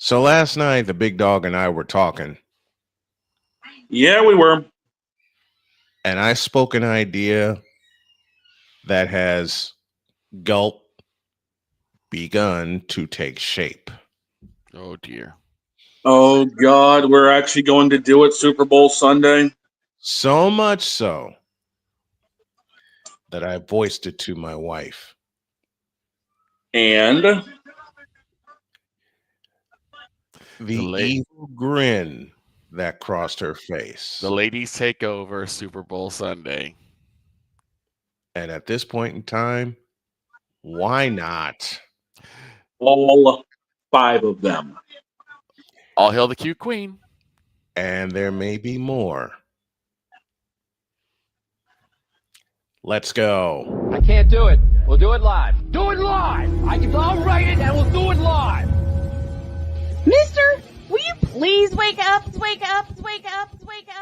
So last night, the big dog and I were talking, Yeah, we were. and I spoke an idea that has gulp begun to take shape. Oh dear. Oh, God, we're actually going to do it Super Bowl Sunday. So much so that I voiced it to my wife. And The la- evil grin that crossed her face. The ladies take over Super Bowl Sunday. And at this point in time, why not? all 5 of them. All hail the cute queen. And there may be more. Let's go. I can't do it. We'll do it live. Do it live. I'll write it and we'll do it live. Mister, will you please wake up? Wake up, wake up, wake up, wake up.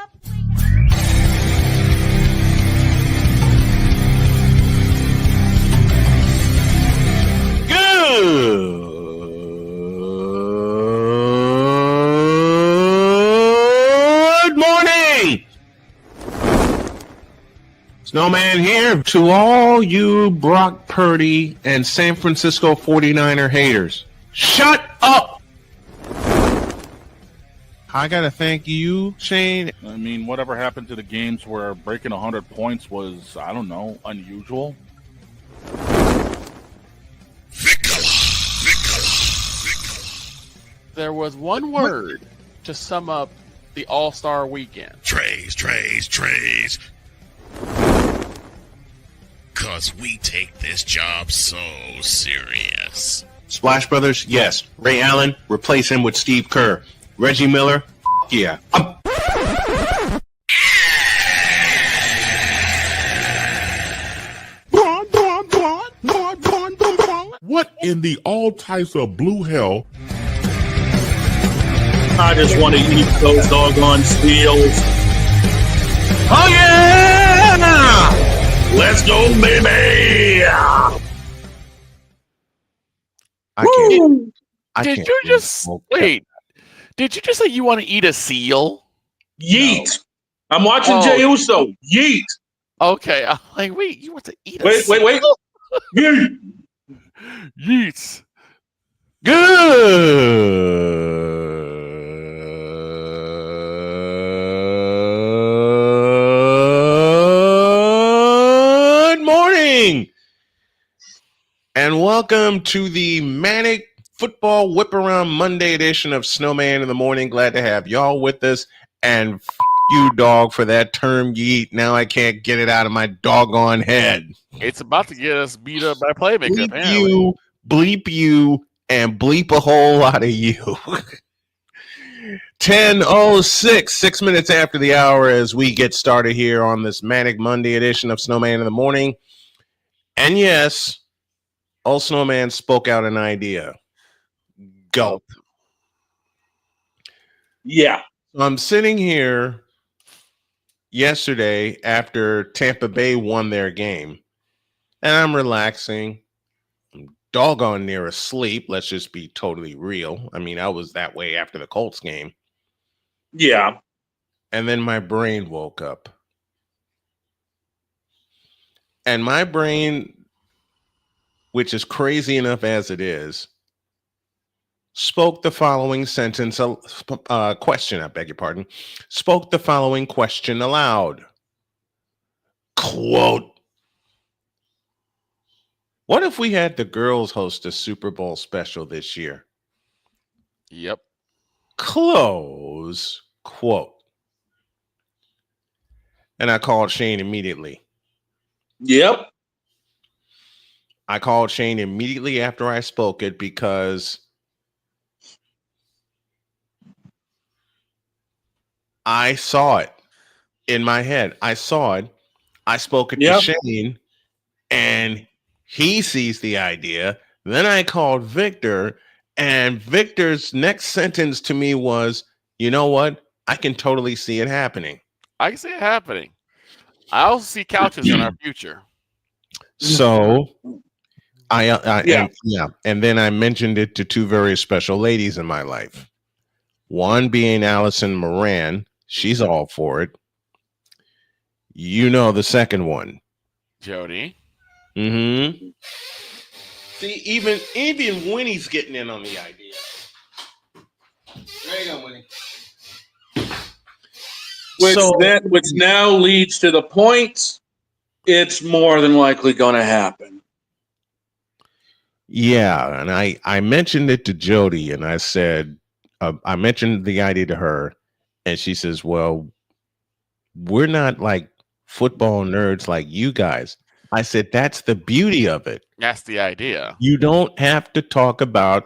Good morning! Snowman here to all you Brock Purdy and San Francisco 49er haters. Shut up! I gotta thank you, Shane. I mean, whatever happened to the games where breaking 100 points was, I don't know, unusual? There was one word to sum up the All-Star weekend. Trays. Cause we take this job so serious. Splash Brothers, yes. Ray Allen, replace him with Steve Kerr. Reggie Miller, yeah. What in the all types of blue hell? I just want to eat those doggone steals. Oh, yeah! Let's go, baby! Did you just say you want to eat a seal? Yeet! No. I'm watching Jey Uso. Yeet! Okay, I'm like, wait, you want to eat a seal? Wait. Yeet! Yeets. Good morning, and welcome to the Manic Football Whip Around Monday edition of Snowman in the Morning. Glad to have y'all with us, and you, dog, for that term yeet. Now I can't get it out of my doggone head. It's about to get us beat up by Playmaker. Bleep you, and bleep a whole lot of you. 10:06, 6 minutes after the hour as we get started here on this Manic Monday edition of Snowman in the Morning. And yes, old Snowman spoke out an idea. Gulp. Yeah. I'm sitting here yesterday after Tampa Bay won their game, and I'm relaxing. I'm doggone near asleep. Let's just be totally real. I mean, I was that way after the Colts game. Yeah. And then my brain woke up. And my brain, which is crazy enough as it is, spoke the following sentence, question, I beg your pardon, spoke the following question aloud. Quote, what if we had the girls host a Super Bowl special this year? Yep. Close quote. And I called Shane immediately. Yep. I called Shane immediately after I spoke it because I saw it in my head. I saw it. I spoke it to Shane, and he sees the idea. Then I called Victor, and Victor's next sentence to me was, you know what? I can totally see it happening. I can see it happening. I also see couches in our future. So And then I mentioned it to two very special ladies in my life. One being Allison Moran. She's all for it. You know the second one. Jody. Mm-hmm. See, even Winnie's getting in on the idea. There you go, Winnie. Which now leads to the point it's more than likely going to happen. Yeah, and I mentioned it to Jody, and I said, I mentioned the idea to her, and she says, well, we're not like football nerds like you guys. I said, that's the beauty of it. That's the idea. You don't have to talk about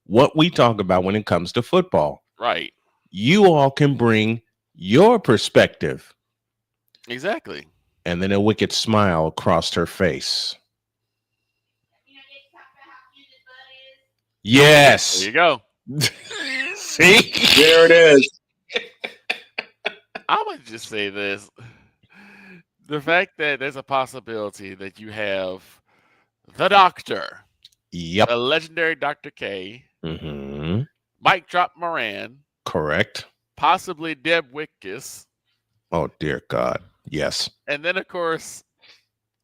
what we talk about when it comes to football. Right. You all can bring your perspective. Exactly. And then a wicked smile crossed her face. Yes. There you go. See? There it is. I'm going to just say this. The fact that there's a possibility that you have the Doctor. Yep. The legendary Dr. K. Mm-hmm. Mike Drop Moran. Correct. Possibly Deb Wickus. Oh, dear God. Yes. And then, of course,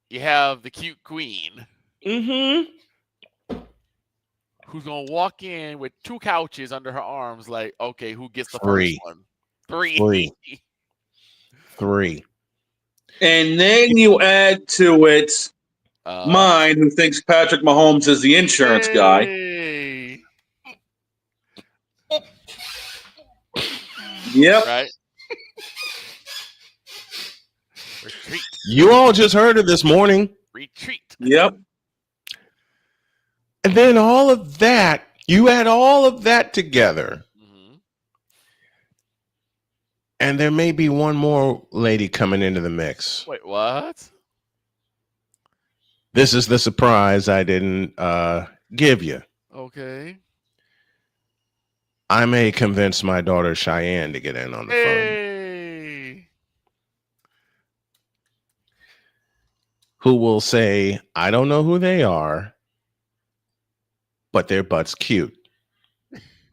you have the cute queen. Mm-hmm. Who's going to walk in with 2 couches under her arms like, okay, who gets the first one? 3. 3. And then you add to it mine, who thinks Patrick Mahomes is the insurance guy. Yep. Right. Retreat. You all just heard it this morning. Retreat. Yep. And then all of that, you add all of that together. Mm-hmm. And there may be one more lady coming into the mix. Wait, what? This is the surprise I didn't give you. Okay. I may convince my daughter Cheyenne to get in on the phone. Who will say, I don't know who they are, but their butt's cute.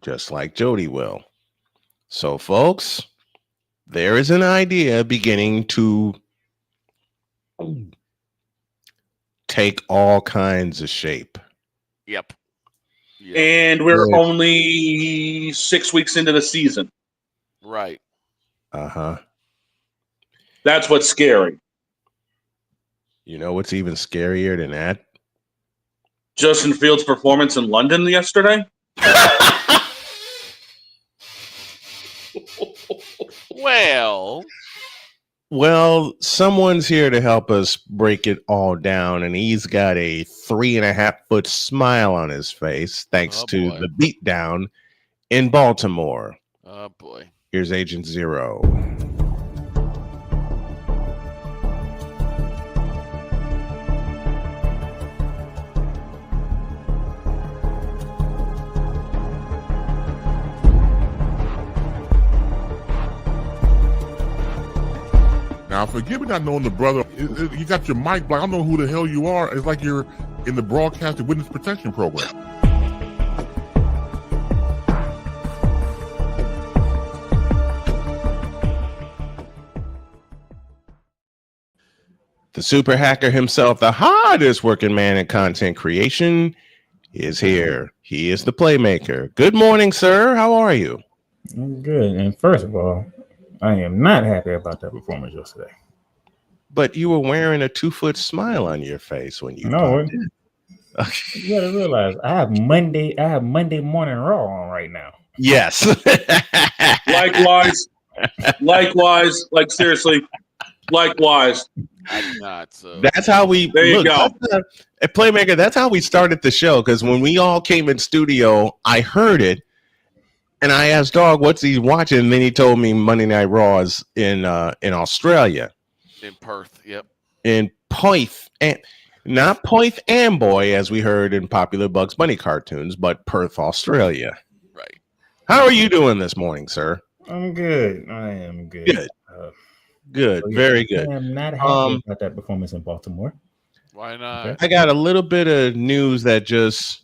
Just like Jody will. So, folks, there is an idea beginning to take all kinds of shape. Yep. And we're only 6 weeks into the season. Right. Uh-huh. That's what's scary. You know what's even scarier than that? Justin Fields' performance in London yesterday? Well, someone's here to help us break it all down, and he's got a 3.5-foot smile on his face thanks to the beatdown in Baltimore. Oh, boy. Here's Agent Zero. Now, forgive me not knowing the brother. You got your mic black. I don't know who the hell you are. It's like you're in the broadcasting witness protection program. The super hacker himself, the hardest working man in content creation, is here. He is the playmaker. Good morning, sir. How are you? I'm good. And first of all, I am not happy about that performance yesterday. But you were wearing a 2-foot smile on your face when you You gotta realize I have Monday morning Raw on right now. Yes. Likewise, like seriously, likewise. I do not. So that's how we there you go. At Playmaker, that's how we started the show, because when we all came in studio, I heard it. And I asked Dog, what's he watching? And then he told me Monday Night Raw is in Australia. In Perth, yep. In Perth, and not Perth Amboy, as we heard in popular Bugs Bunny cartoons, but Perth, Australia. Right. How are you doing this morning, sir? I'm good. I am good. Good. Good. So Very good. I am not happy about that performance in Baltimore. Why not? Okay. I got a little bit of news that just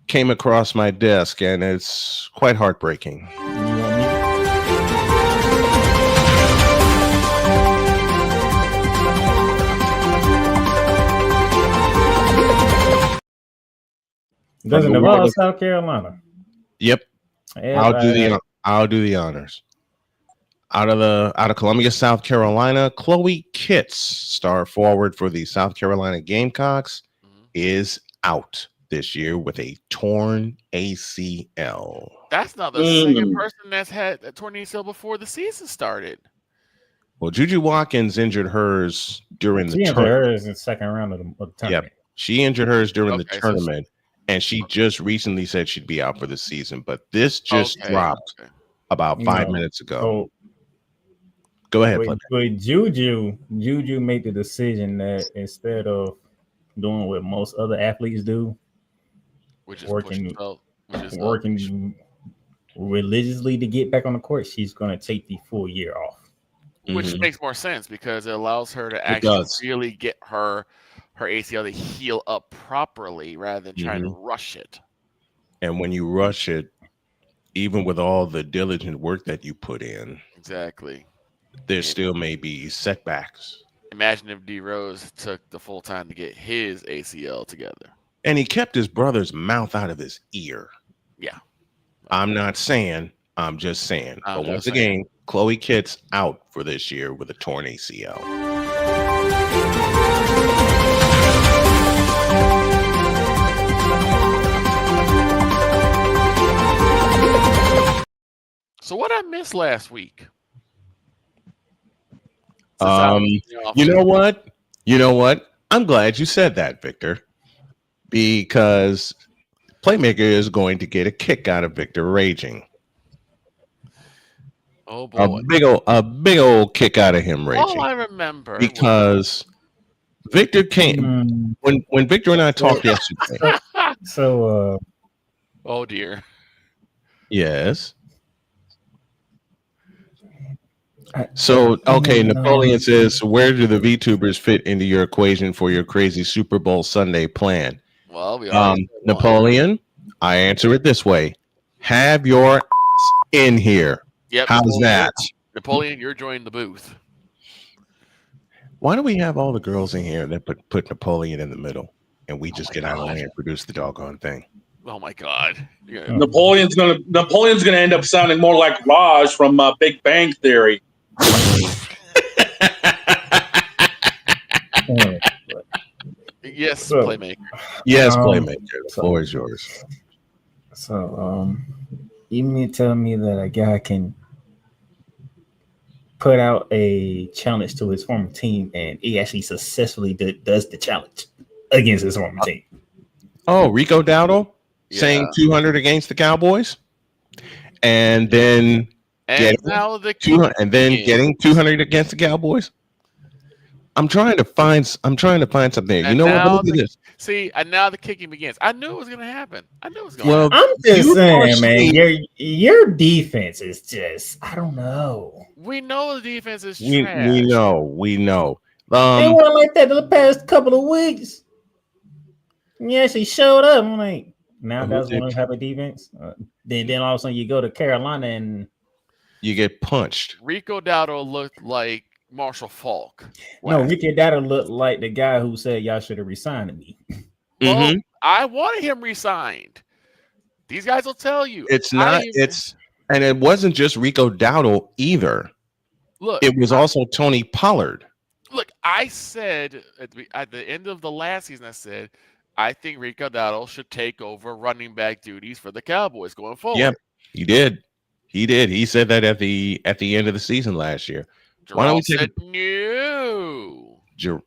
came across my desk, and it's quite heartbreaking. You want me? Doesn't the involve world of- South Carolina. Yep, Yeah, I'll do the honors. Out of Columbia, South Carolina, Chloe Kitts, star forward for the South Carolina Gamecocks, is out this year with a torn ACL. That's not the second person that's had a torn ACL before the season started. Well, Juju Watkins injured hers during the tournament. hers in the second round of the tournament. Yep, she injured hers during the Okay, so tournament, and she just recently said she'd be out for the season. But this just dropped about 5 minutes ago. So, go ahead, with Juju made the decision that instead of doing what most other athletes do, which is working religiously to get back on the court, she's going to take the full year off. Which makes more sense because it allows her to actually really get her ACL to heal up properly rather than trying to rush it. And when you rush it, even with all the diligent work that you put in, exactly, there still may be setbacks. Imagine if D Rose took the full time to get his ACL together. And he kept his brother's mouth out of his ear. Yeah. I'm not saying, I'm just saying. But once again, Chloe Kitts out for this year with a torn ACL. So what I missed last week? You know what? I'm glad you said that, Victor, because Playmaker is going to get a kick out of Victor raging. Oh boy, a big old kick out of him raging. All I remember because Victor came when Victor and I talked yesterday. Oh dear. Yes. So, okay, Napoleon says, where do the VTubers fit into your equation for your crazy Super Bowl Sunday plan? Well, Napoleon, I answer it this way. Have your ass in here. Yep. How's that? Napoleon, you're joining the booth. Why do we have all the girls in here that put Napoleon in the middle and we just get out of the way and produce the doggone thing? Oh my God. Yeah. Napoleon's gonna end up sounding more like Raj from Big Bang Theory. Yes, Playmaker. Yes, Playmaker. The floor is yours. So, you mean tell me that a guy can put out a challenge to his former team and he actually successfully does the challenge against his former team? Oh, Rico Dowdle saying 200 against the Cowboys, and then getting 200 against the Cowboys. I'm trying to find something. You know what? Let me do this. See, and now the kicking begins. I knew it was going to happen. I'm just saying, man, your defense is just, I don't know. We know the defense is trash. We know. They weren't like that the past couple of weeks. You actually showed up. I'm like, now guys want to have a defense. Then all of a sudden you go to Carolina and you get punched. Rico Dowdle looked like Marshall Falk. No, Rico Dowdle looked like the guy who said y'all should have resigned me. Well, I wanted him resigned. These guys will tell you. And it wasn't just Rico Dowdle either. Look, it was also Tony Pollard. Look, I said at the end of the last season, I said, I think Rico Dowdle should take over running back duties for the Cowboys going forward. Yep, he did. He said that at the end of the season last year. Why don't we take no? Gerald.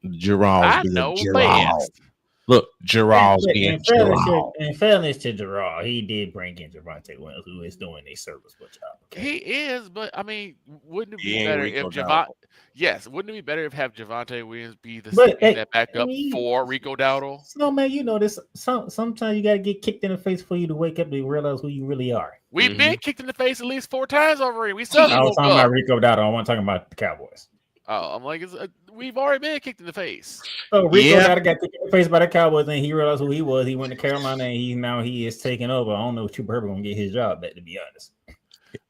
Look, Gerald's being Gerald. In fairness to Gerald, he did bring in Javonte Williams, who is doing a serviceable job. Okay? He is, but I mean, wouldn't it be better if Javonte? Yes, wouldn't it be better if Javonte Williams be that backup for Rico Dowdle? No, man, you know this. Sometimes you got to get kicked in the face for you to wake up and realize who you really are. We've been kicked in the face at least 4 times already. We still. I was talking about Rico Dowdle. I wasn't talking about the Cowboys. Oh, I'm like, we've already been kicked in the face. So Rico got kicked in the face by the Cowboys, and he realized who he was. He went to Carolina, and he is taking over. I don't know if Chuba Hubbard gonna get his job back, to be honest.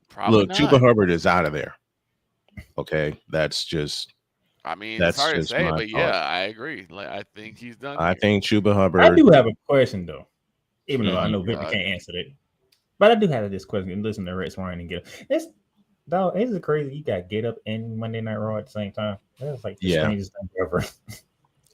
Probably Look, not. Chuba Hubbard is out of there. Okay, that's just. I mean, that's it's hard to just say, my but thought. yeah, I agree. Like, I think he's done. I think Chuba Hubbard. I do have a question though, even though I know Mhm. Victor can't answer it. But I do have this question. Listen to Rex Ryan and get it. Dog, is it crazy? You got Get Up and Monday Night Raw at the same time. That's like the strangest thing ever.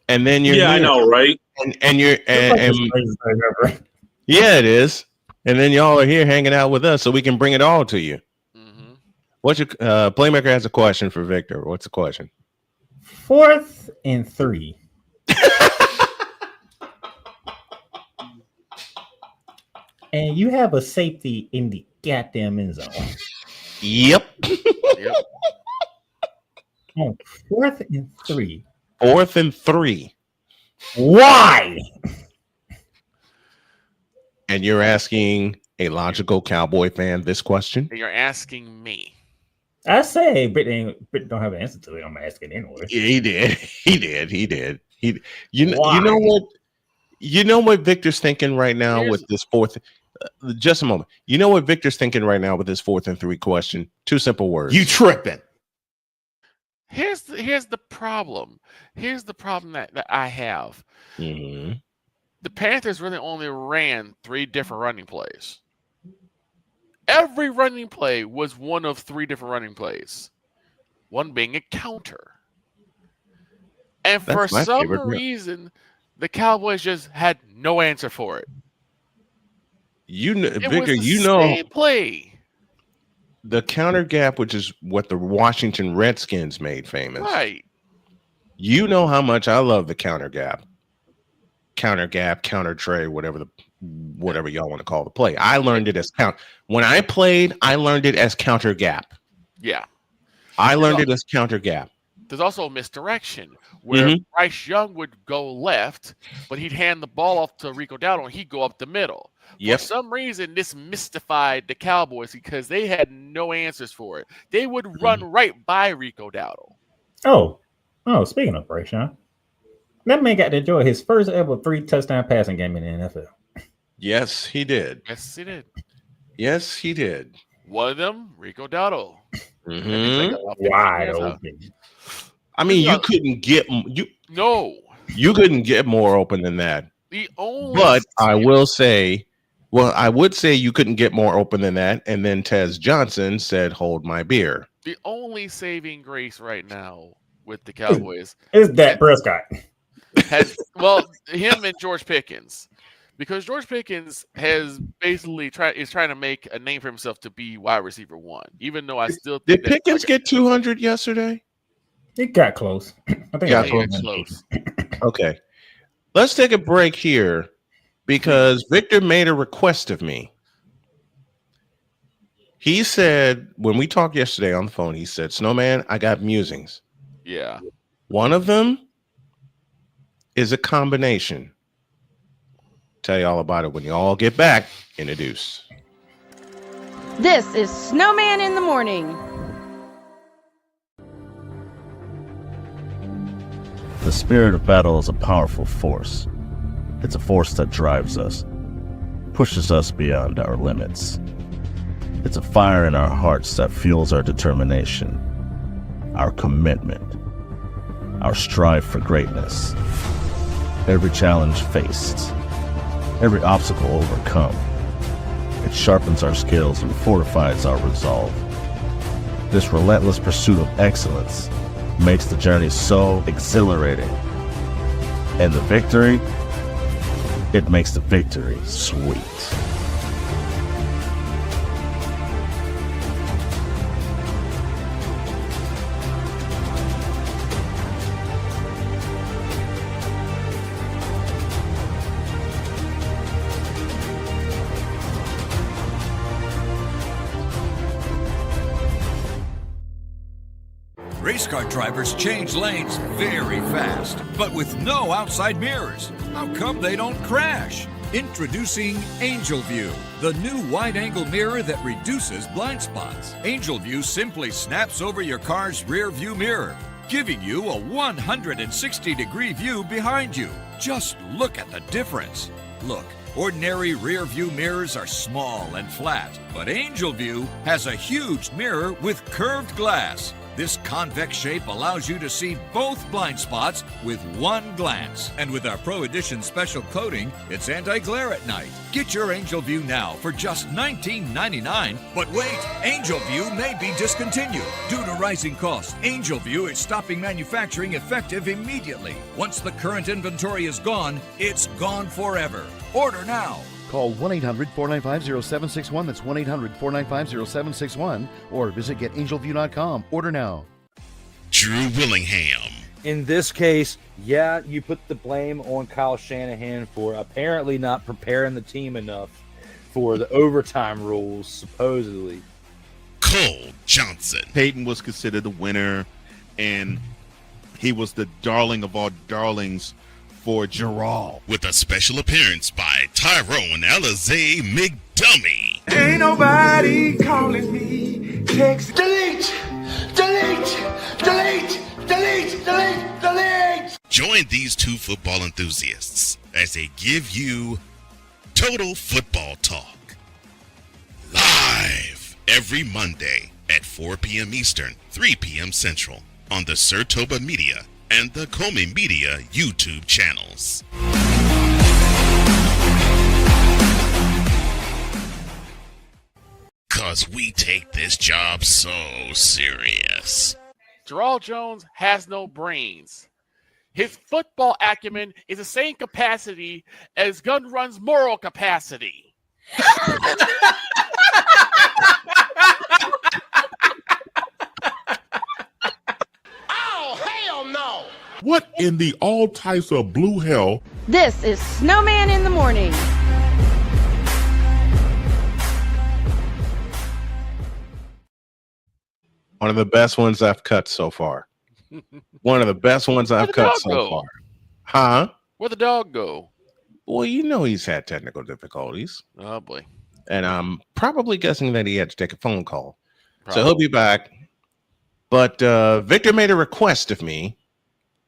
And then you're I know, right? And you're It's like the strangest thing ever. yeah, it is. And then y'all are here hanging out with us, so we can bring it all to you. Mm-hmm. What's your Playmaker has a question for Victor? What's the question? 4th and 3. And you have a safety in the goddamn end zone. Yep. Yep. On 4th and 3. 4th and 3. Why? And you're asking a logical Cowboy fan this question? And you're asking me. I say Britt don't have an answer to it. I'm asking anyway. Yeah, he did. You know what? You know what Victor's thinking right now with this 4th. Just a moment. You know what Victor's thinking right now with this 4th and 3 question? 2 simple words. You tripping. Here's the problem. Here's the problem that I have. Mm-hmm. The Panthers really only ran 3 different running plays. Every running play was one of 3 different running plays. One being a counter. And for some reason, the Cowboys just had no answer for it. Victor, you know, same play. The counter gap, which is what the Washington Redskins made famous. Right. You know how much I love the counter gap, counter tray, whatever y'all want to call the play. I learned it as when I played, I learned it as counter gap. Yeah. I learned it as counter gap. There's also a misdirection where Bryce Young would go left, but he'd hand the ball off to Rico Dowdle and he'd go up the middle. Yep. For some reason, this mystified the Cowboys because they had no answers for it. They would run right by Rico Dowdle. Oh, speaking of Bryce Young, that man got to enjoy his first ever 3 touchdown passing game in the NFL. Yes, he did. Yes, he did. Yes, he did. One of them, Rico Dowdle. Wide open. I mean, you couldn't get you couldn't get more open than that. But I will say, I would say you couldn't get more open than that. And then Tez Johnson said, "Hold my beer." The only saving grace right now with the Cowboys is Dak Prescott. Him and George Pickens. Because George Pickens has basically trying to make a name for himself to be wide receiver 1, even though I still think did Pickens get 200 yesterday? It got close. I think it got close. Okay, let's take a break here because Victor made a request of me. He said when we talked yesterday on the phone, he said, "Snowman, I got musings." Yeah, one of them is a combination. Tell you all about it when you all get back in the deuce. This is Snowman in the Morning. The spirit of battle is a powerful force. It's a force that drives us, pushes us beyond our limits. It's a fire in our hearts that fuels our determination, our commitment, our strive for greatness. Every challenge faced, every obstacle overcome, it sharpens our skills and fortifies our resolve. This relentless pursuit of excellence makes the journey so exhilarating. And the victory, it makes the victory sweet. Race car drivers change lanes very fast, but with no outside mirrors. How come they don't crash? Introducing Angel View, the new wide-angle mirror that reduces blind spots. Angel View simply snaps over your car's rear view mirror, giving you a 160-degree view behind you. Just look at the difference. Look, ordinary rear view mirrors are small and flat, but Angel View has a huge mirror with curved glass. This convex shape allows you to see both blind spots with one glance. And with our Pro Edition special coating, it's anti-glare at night. Get your Angel View now for just $19.99. But wait, Angel View may be discontinued. Due to rising costs, Angel View is stopping manufacturing effective immediately. Once the current inventory is gone, it's gone forever. Order now. Call 1-800-495-0761. That's 1-800-495-0761. Or visit getangelview.com. Order now. Drew Willingham. In this case, yeah, you put the blame on Kyle Shanahan for apparently not preparing the team enough for the overtime rules, supposedly. Cole Johnson. Peyton was considered the winner, and he was the darling of all darlings for Gerald. With a special appearance by Tyrone Alizé McDummy. Ain't nobody calling me. Text delete, delete, delete, delete, delete, delete. Join these two football enthusiasts as they give you Total Football Talk. Live every Monday at 4 p.m. Eastern, 3 p.m. Central on the Sertoba Media and the Comey Media YouTube channels. Cause we take this job so serious. Gerald Jones has no brains. His football acumen is the same capacity as Gun Run's moral capacity. What in the all types of blue hell? This is Snowman in the Morning. One of the best ones I've cut so far. One of the best ones I've cut so far. Huh? Where'd the dog go? Well, you know he's had technical difficulties. Oh, boy. And I'm probably guessing that he had to take a phone call. So he'll be back. But Victor made a request of me.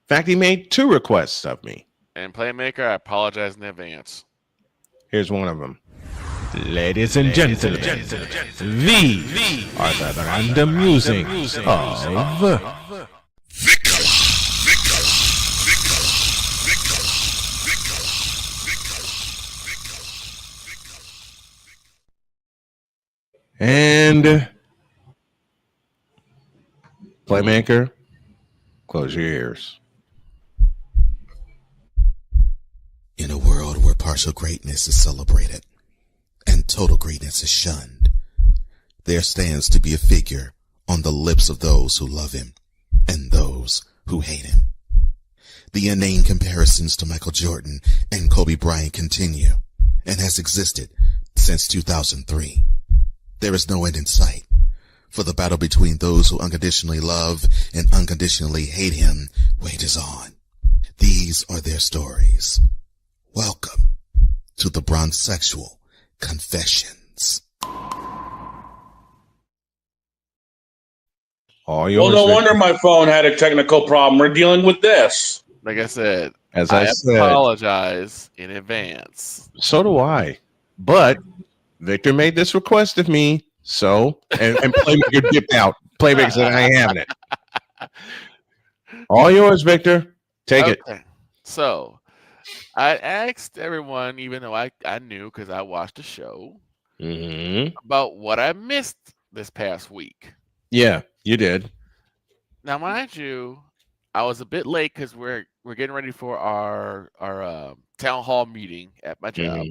In fact, he made 2 requests of me. And Playmaker, I apologize in advance. Here's one of them. Ladies and gentlemen, these are the random musings of and Playmaker, close your ears. In a world where partial greatness is celebrated and total greatness is shunned, there stands to be a figure on the lips of those who love him and those who hate him. The inane comparisons to Michael Jordan and Kobe Bryant continue and has existed since 2003. There is no end in sight, for the battle between those who unconditionally love and unconditionally hate him wages on. These are their stories. Welcome to the Bronzexual Confessions. Well, no wonder my phone had a technical problem. We're dealing with this. Like I said, as I said, apologize in advance. So do I. But Victor made this request of me, so and Playmaker dipped out. Playmaker said, I ain't having it. All yours, Victor. Take it. So I asked everyone, even though I knew because I watched the show, about what I missed this past week. Yeah, you did. Now, mind you, I was a bit late because we're getting ready for our town hall meeting at my job.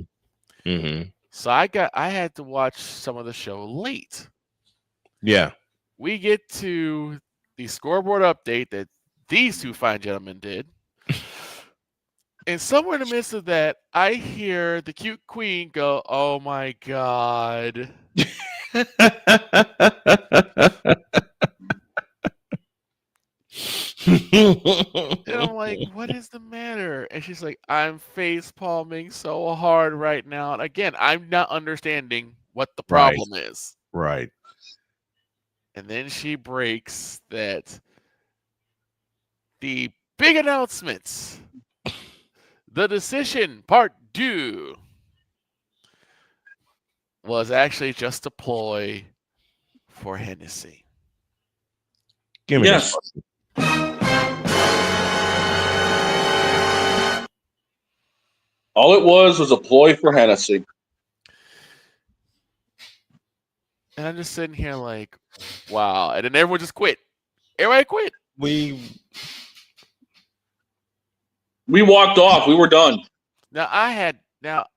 So I had to watch some of the show late. Yeah. We get to the scoreboard update that these two fine gentlemen did. And somewhere in the midst of that, I hear the cute queen go, "Oh my God." And I'm like, what is the matter? And she's like, I'm face palming so hard right now. And again, I'm not understanding what the problem is. Right. And then she breaks that the big announcements. The decision, part 2, was actually just a ploy for Hennessy. Give me this. All it was a ploy for Hennessy. And I'm just sitting here like, wow. And then everyone just quit. Everybody quit. We walked off. We were done. Now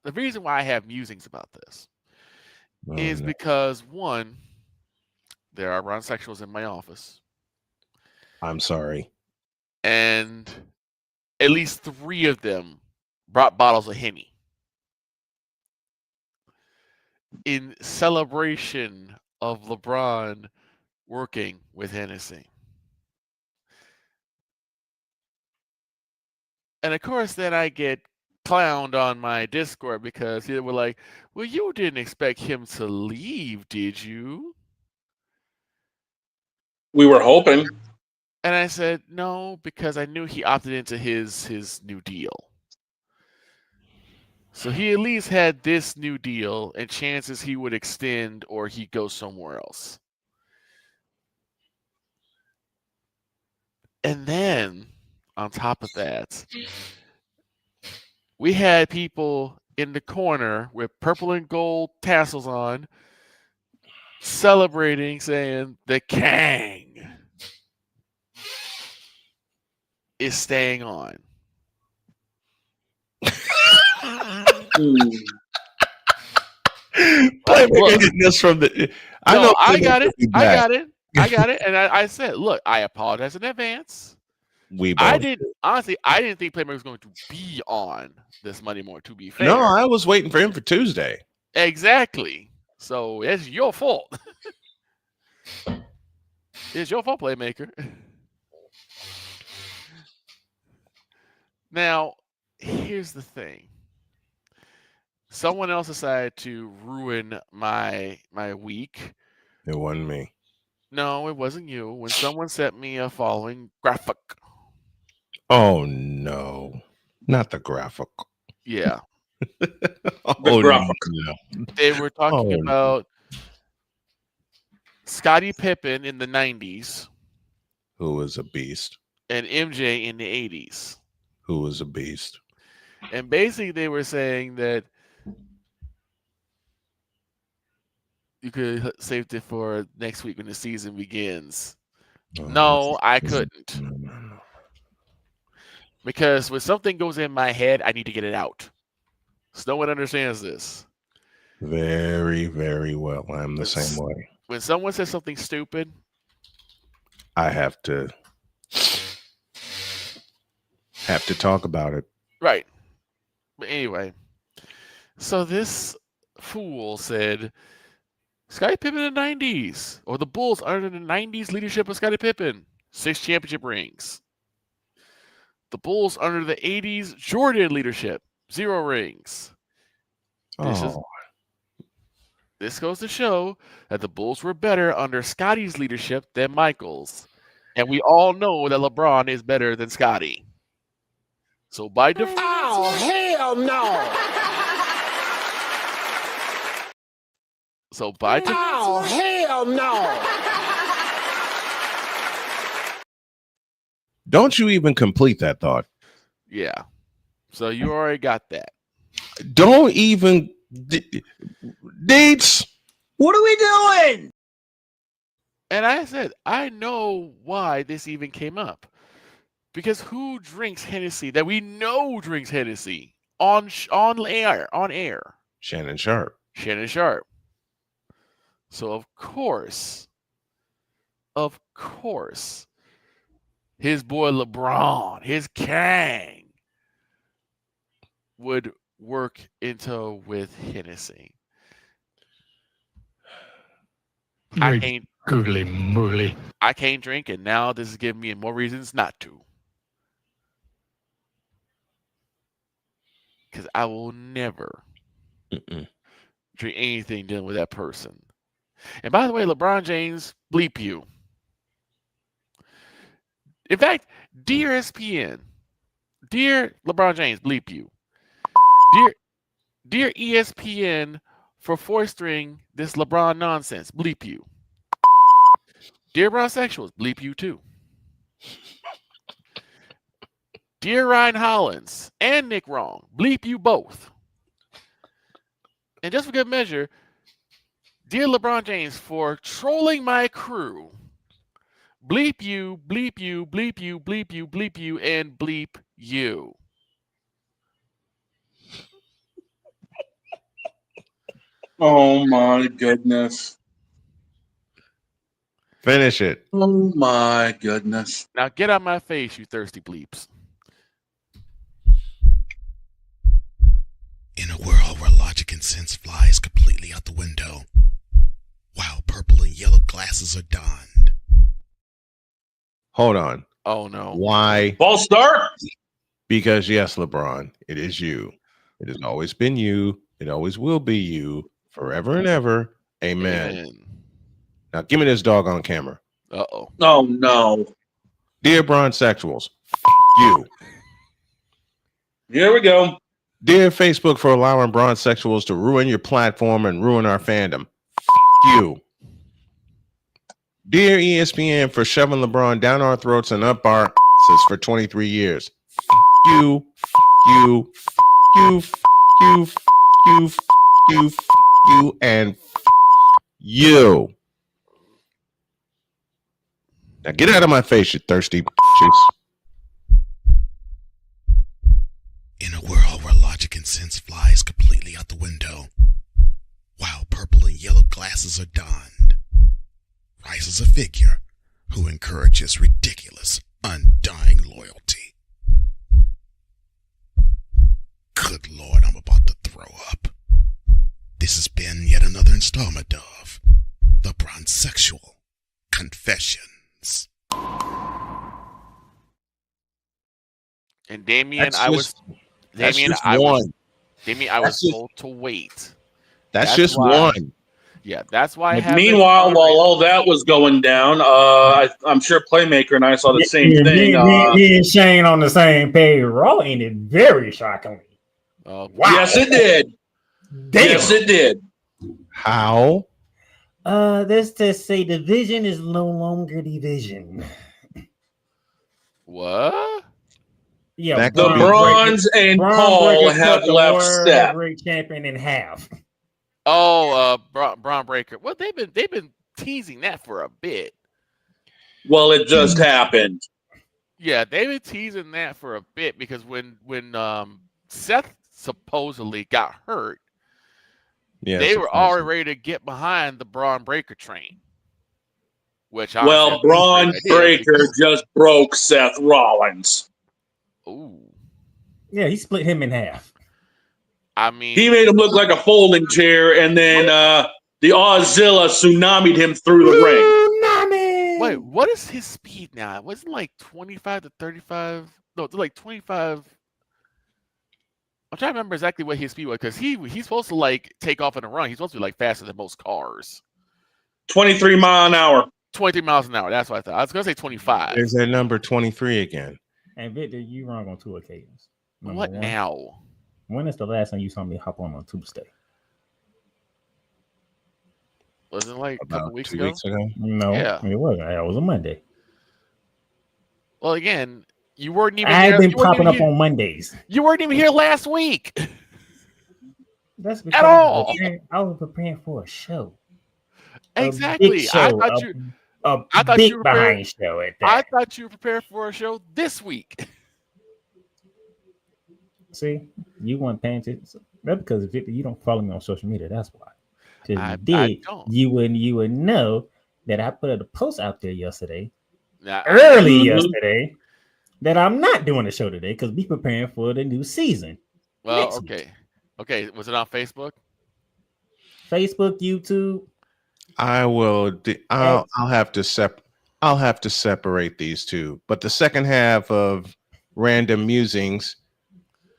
the reason why I have musings about this is because, one, there are transsexuals in my office. I'm sorry. And at least 3 of them brought bottles of Henny in celebration of LeBron working with Hennessy. And of course, then I get clowned on my Discord because they were like, well, you didn't expect him to leave, did you? We were hoping. And I said, no, because I knew he opted into his new deal. So he at least had this new deal and chances he would extend or he'd go somewhere else. And then, on top of that, we had people in the corner with purple and gold tassels on celebrating, saying the Kang is staying on. Playmaker getting this from the. I got it. And I said, look, I apologize in advance. I didn't think Playmaker was going to be on this Monday morning, to be fair. No, I was waiting for him for Tuesday. Exactly. So it's your fault. It's your fault, Playmaker. Now, here's the thing. Someone else decided to ruin my week. It wasn't me. No, it wasn't you. When someone sent me a following graphic. Oh no, not the graphic. Yeah. Oh graphic. no. They were talking about Scottie Pippen in the 90s. Who was a beast. And MJ in the 80s. Who was a beast. And basically they were saying that you could save it for next week when the season begins. No, I couldn't. No. Because when something goes in my head, I need to get it out. So no one understands this. Very, very well. I'm the same way. When someone says something stupid, I have to talk about it. Right. But anyway, so this fool said Scottie Pippen in the 90s, or the Bulls under the 90s leadership of Scottie Pippen, 6 championship rings. The Bulls under the 80s Jordan leadership, 0 rings. This goes to show that the Bulls were better under Scottie's leadership than Michael's. And we all know that LeBron is better than Scottie. So by default... Oh, hell no! So by default... Oh, hell no! Don't you even complete that thought. Yeah. So you already got that. Don't even... Dates. What are we doing? And I said, I know why this even came up. Because who drinks Hennessy that we know drinks Hennessy on air? Shannon Sharp. So of course, his boy LeBron, his Kang, would work into with Hennessy. I can't drink, and now this is giving me more reasons not to. Because I will never drink anything dealing with that person. And by the way, LeBron James, bleep you. In fact, dear ESPN, dear LeBron James, bleep you. Dear ESPN for foistering this LeBron nonsense, bleep you. Dear Bronsexuals, bleep you too. Dear Ryan Hollins and Nick Wrong, bleep you both. And just for good measure, dear LeBron James for trolling my crew, bleep you, bleep you, bleep you, bleep you, bleep you, and bleep you. Oh my goodness. Finish it. Oh my goodness. Now get out my face, you thirsty bleeps. In a world where logic and sense flies completely out the window, while purple and yellow glasses are donned. Hold on. Oh no. Why? False start? Because yes, LeBron, it is you. It has always been you. It always will be you forever and ever. Amen. Now give me this dog on camera. Uh-oh. Oh no. Dear Bronsexuals, you. Here we go. Dear Facebook for allowing Bronsexuals to ruin your platform and ruin our fandom. You. Dear ESPN for shoving LeBron down our throats and up our asses for 23 years. You, you, you, you, you, you, you, and you. Now get out of my face, you thirsty bitches. In a world where logic and sense flies completely out the window, while purple and yellow glasses are donned, rises a figure who encourages ridiculous, undying loyalty. Good Lord, I'm about to throw up. This has been yet another installment of The Bronsexual Confessions. And Damien, That's I just was one. told to wait. That's just why- one. Yeah, that's why I have Meanwhile, while all that was going down, I'm sure Playmaker and I saw the same Yeah, thing. me and Shane on the same page. Raw ended very shockingly. Wow. Yes, it did. Damn. Yes, it did. How? Let's just say division is no longer division. What? Yeah, The Bronze and Paul have left Seth. Heavyweight champion in half. Oh, Braun Breaker. Well, they've been teasing that for a bit. Well, it just happened. Yeah, they've been teasing that for a bit because when Seth supposedly got hurt, they were already ready to get behind the Braun Breaker train. Which Well, Braun Breaker just broke Seth Rollins. Ooh. Yeah, he split him in half. I mean, He made him look like a folding chair, and then the Auszilla tsunami'd him through the ring. Wait, what is his speed now? It wasn't like 25 to 35. No, it's like 25. I'm trying to remember exactly what his speed was because he's supposed to like take off in a run. He's supposed to be like faster than most cars. 23 mile an hour. 23 miles an hour. That's what I thought. I was gonna say 25. There's that number 23 again. And Victor, you wrong on 2 occasions. What now? When is the last time you saw me hop on Tuesday? Wasn't it like a couple weeks 2 ago? weeks ago? No, Yeah. it wasn't. It was a Monday. Well, again, you weren't even. I've here, been you weren't popping even up here- on Mondays. You weren't even here last week. That's because At all. I was preparing for a show. Exactly. A big show, I thought you. a I thought big you were prepared. behind show at that. I thought you were prepared for a show this week. See, you weren't paying attention. That's because Victor, you don't follow me on social media. That's why. Because I you did, don't. you would know that I put a post out there yesterday, Now, early yesterday, that I'm not doing a show today because we preparing for the new season. Well, next week. okay. Okay. Was it on Facebook? Facebook, YouTube. I will. I'll have to I'll have to separate these two. But the second half of Random Musings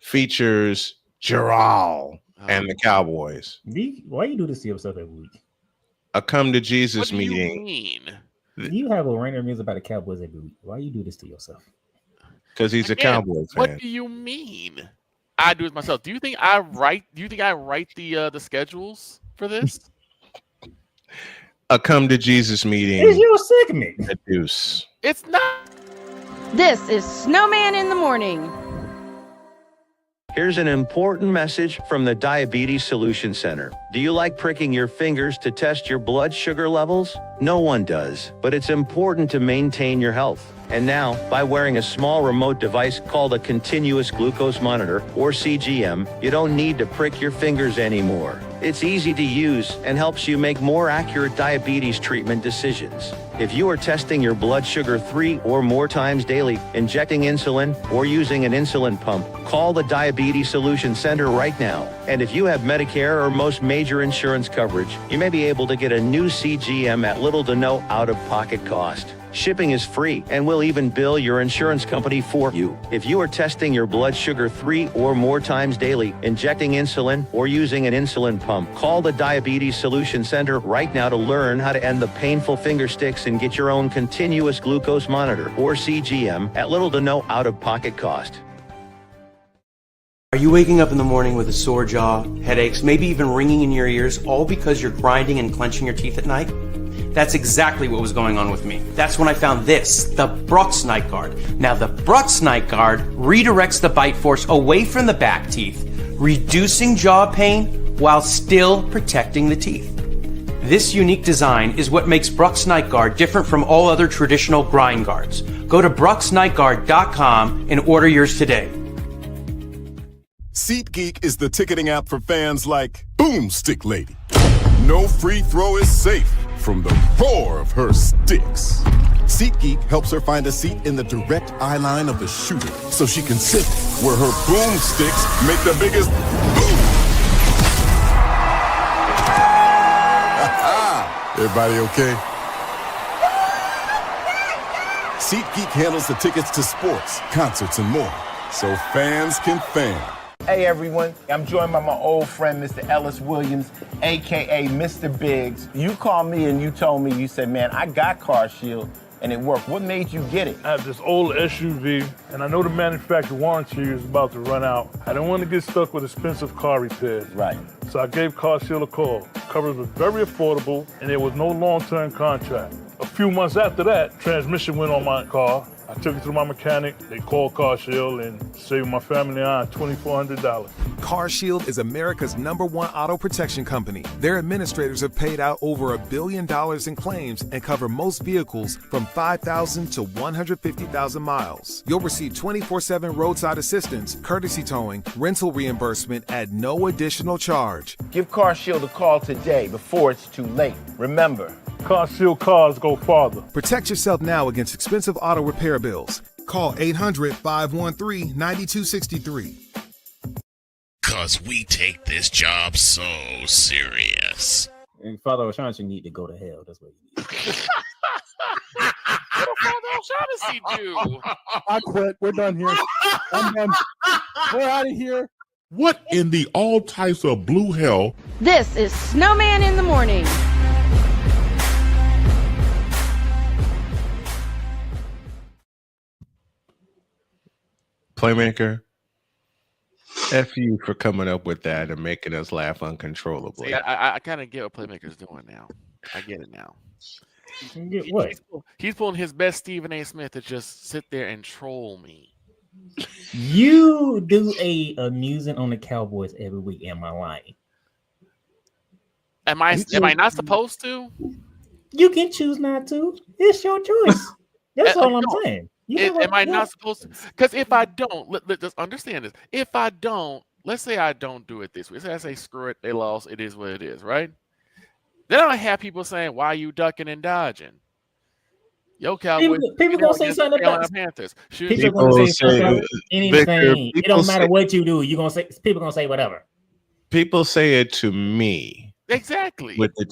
features Gerald and the Cowboys. Why you do this to yourself every week? A come to Jesus What do you meeting. mean? You have a random news about the Cowboys every week. Why you do this to yourself? Because he's a Cowboys fan. What do you mean? I do it myself. Do you think I write the schedules for this? A come to Jesus meeting. It's your segment. At Deuce. It's not. This is Snowman in the Morning. Here's an important message from the Diabetes Solution Center. Do you like pricking your fingers to test your blood sugar levels? No one does, but it's important to maintain your health. And now, by wearing a small remote device called a continuous glucose monitor, or CGM, you don't need to prick your fingers anymore. It's easy to use and helps you make more accurate diabetes treatment decisions. If you are testing your blood sugar 3 or more times daily, injecting insulin, or using an insulin pump, call the Diabetes Solution Center right now. And if you have Medicare or most major insurance coverage, you may be able to get a new CGM at little to no out-of-pocket cost. Shipping is free, and we'll even bill your insurance company for you. If you are testing your blood sugar 3 or more times daily, injecting insulin, or using an insulin pump, call the Diabetes Solution Center right now to learn how to end the painful finger sticks and get your own continuous glucose monitor, or CGM, at little to no out-of-pocket cost. Are you waking up in the morning with a sore jaw, headaches, maybe even ringing in your ears, all because you're grinding and clenching your teeth at night? That's exactly what was going on with me. That's when I found this, the Bucs Night Guard. Now the Bucs Night Guard redirects the bite force away from the back teeth, reducing jaw pain while still protecting the teeth. This unique design is what makes Bucs Night Guard different from all other traditional grind guards. Go to BruxNightGuard.com and order yours today. SeatGeek is the ticketing app for fans like Boomstick Lady. No free throw is safe from the roar of her sticks. SeatGeek helps her find a seat in the direct eye line of the shooter so she can sit where her boomsticks make the biggest boom. Everybody okay? SeatGeek handles the tickets to sports, concerts, and more, so fans can fan. Hey everyone, I'm joined by my old friend, Mr. Ellis Williams, AKA Mr. Biggs. You called me and you told me, you said, man, I got Car Shield and it worked. What made you get it? I have this old SUV and I know the manufacturer warranty is about to run out. I don't want to get stuck with expensive car repairs. Right. So I gave Car Shield a call. Coverage was very affordable and there was no long-term contract. A few months after that, transmission went on my car. I took it to my mechanic, they called Car Shield and saved my family and I $2,400. Car Shield is America's #1 auto protection company. Their administrators have paid out over $1 billion in claims and cover most vehicles from 5,000 to 150,000 miles. You'll receive 24/7 roadside assistance, courtesy towing, rental reimbursement at no additional charge. Give Car Shield a call today before it's too late. Remember, Car Shield cars go farther. Protect yourself now against expensive auto repair bills. Call 800-513-9263. Cause we take this job so serious. And Father O'Shaughnessy need to go to hell. That's what he needs. What did Father O'Shaughnessy do? I quit. We're done here. I'm done. We're out of here. What in the all types of blue hell? This is Snowman in the Morning. Playmaker, F you for coming up with that and making us laugh uncontrollably. See, I kind of get what Playmaker's doing now. I get it now. Get what? He's pulling his best Stephen A. Smith to just sit there and troll me. You do a musing on the Cowboys every week. Am I lying? Am I not supposed to? You can choose not to. It's your choice. That's all I'm saying. Am I not supposed to? Because if I don't, let's understand this. If I don't, let's say I don't do it this way. Let's say I say, screw it, they lost. It is what it is, right? Then I have people saying, why are you ducking and dodging? Yo, Cowboys. People gonna say something about Panthers. People gonna say something about anything. It don't matter what you do. You gonna say people gonna say whatever. People say it to me. Exactly. With the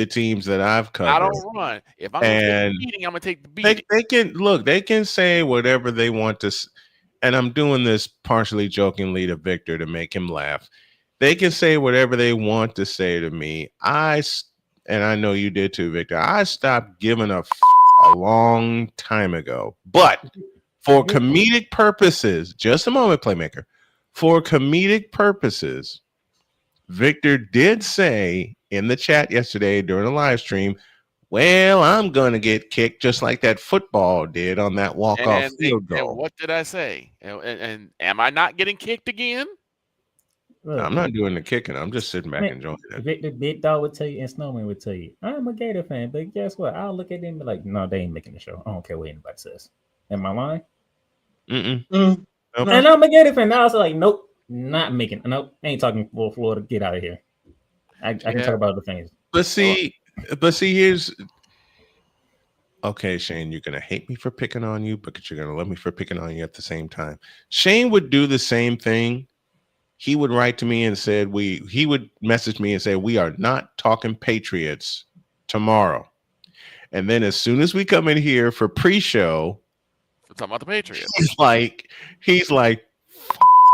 teams that I've covered. I don't run. If I'm gonna take the beating, I'm gonna take the beating. They can say whatever they want to, and I'm doing this partially jokingly to Victor to make him laugh. They can say whatever they want to say to me. And I know you did too, Victor. I stopped giving a a long time ago. But for comedic purposes, just a moment, Playmaker. For comedic purposes, Victor did say in the chat yesterday during the live stream, well, I'm going to get kicked just like that football did on that walk-off field goal. And what did I say? And am I not getting kicked again? I'm not doing the kicking. I'm just sitting back enjoying it. Victor Big Dog would tell you, and Snowman would tell you, I'm a Gator fan, but guess what? I'll look at them and be like, no, they ain't making the show. I don't care what anybody says. Am I lying? Nope. And I'm a Gator fan. Now I was like, nope, not making. Nope, ain't talking for Florida. Get out of here. I can talk about other things. But see, here's okay, Shane. You're gonna hate me for picking on you, but you're gonna love me for picking on you at the same time. Shane would do the same thing. He would write to me and said he would message me and say we are not talking Patriots tomorrow. And then as soon as we come in here for pre-show, we're talking about the Patriots. He's like,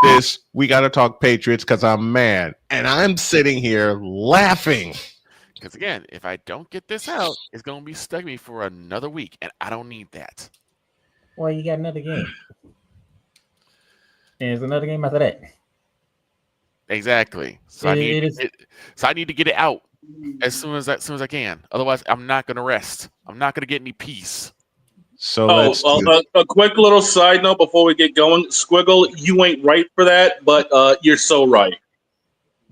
this, we got to talk Patriots because I'm mad. And I'm sitting here laughing. Because again, if I don't get this out, it's going to be stuck with me for another week. And I don't need that. Well, you got another game. And there's another game after that. Exactly. So I need to get it out as soon as I can. Otherwise, I'm not going to rest. I'm not going to get any peace. So a quick little side note before we get going. Squiggle, you ain't right for that, but you're so right.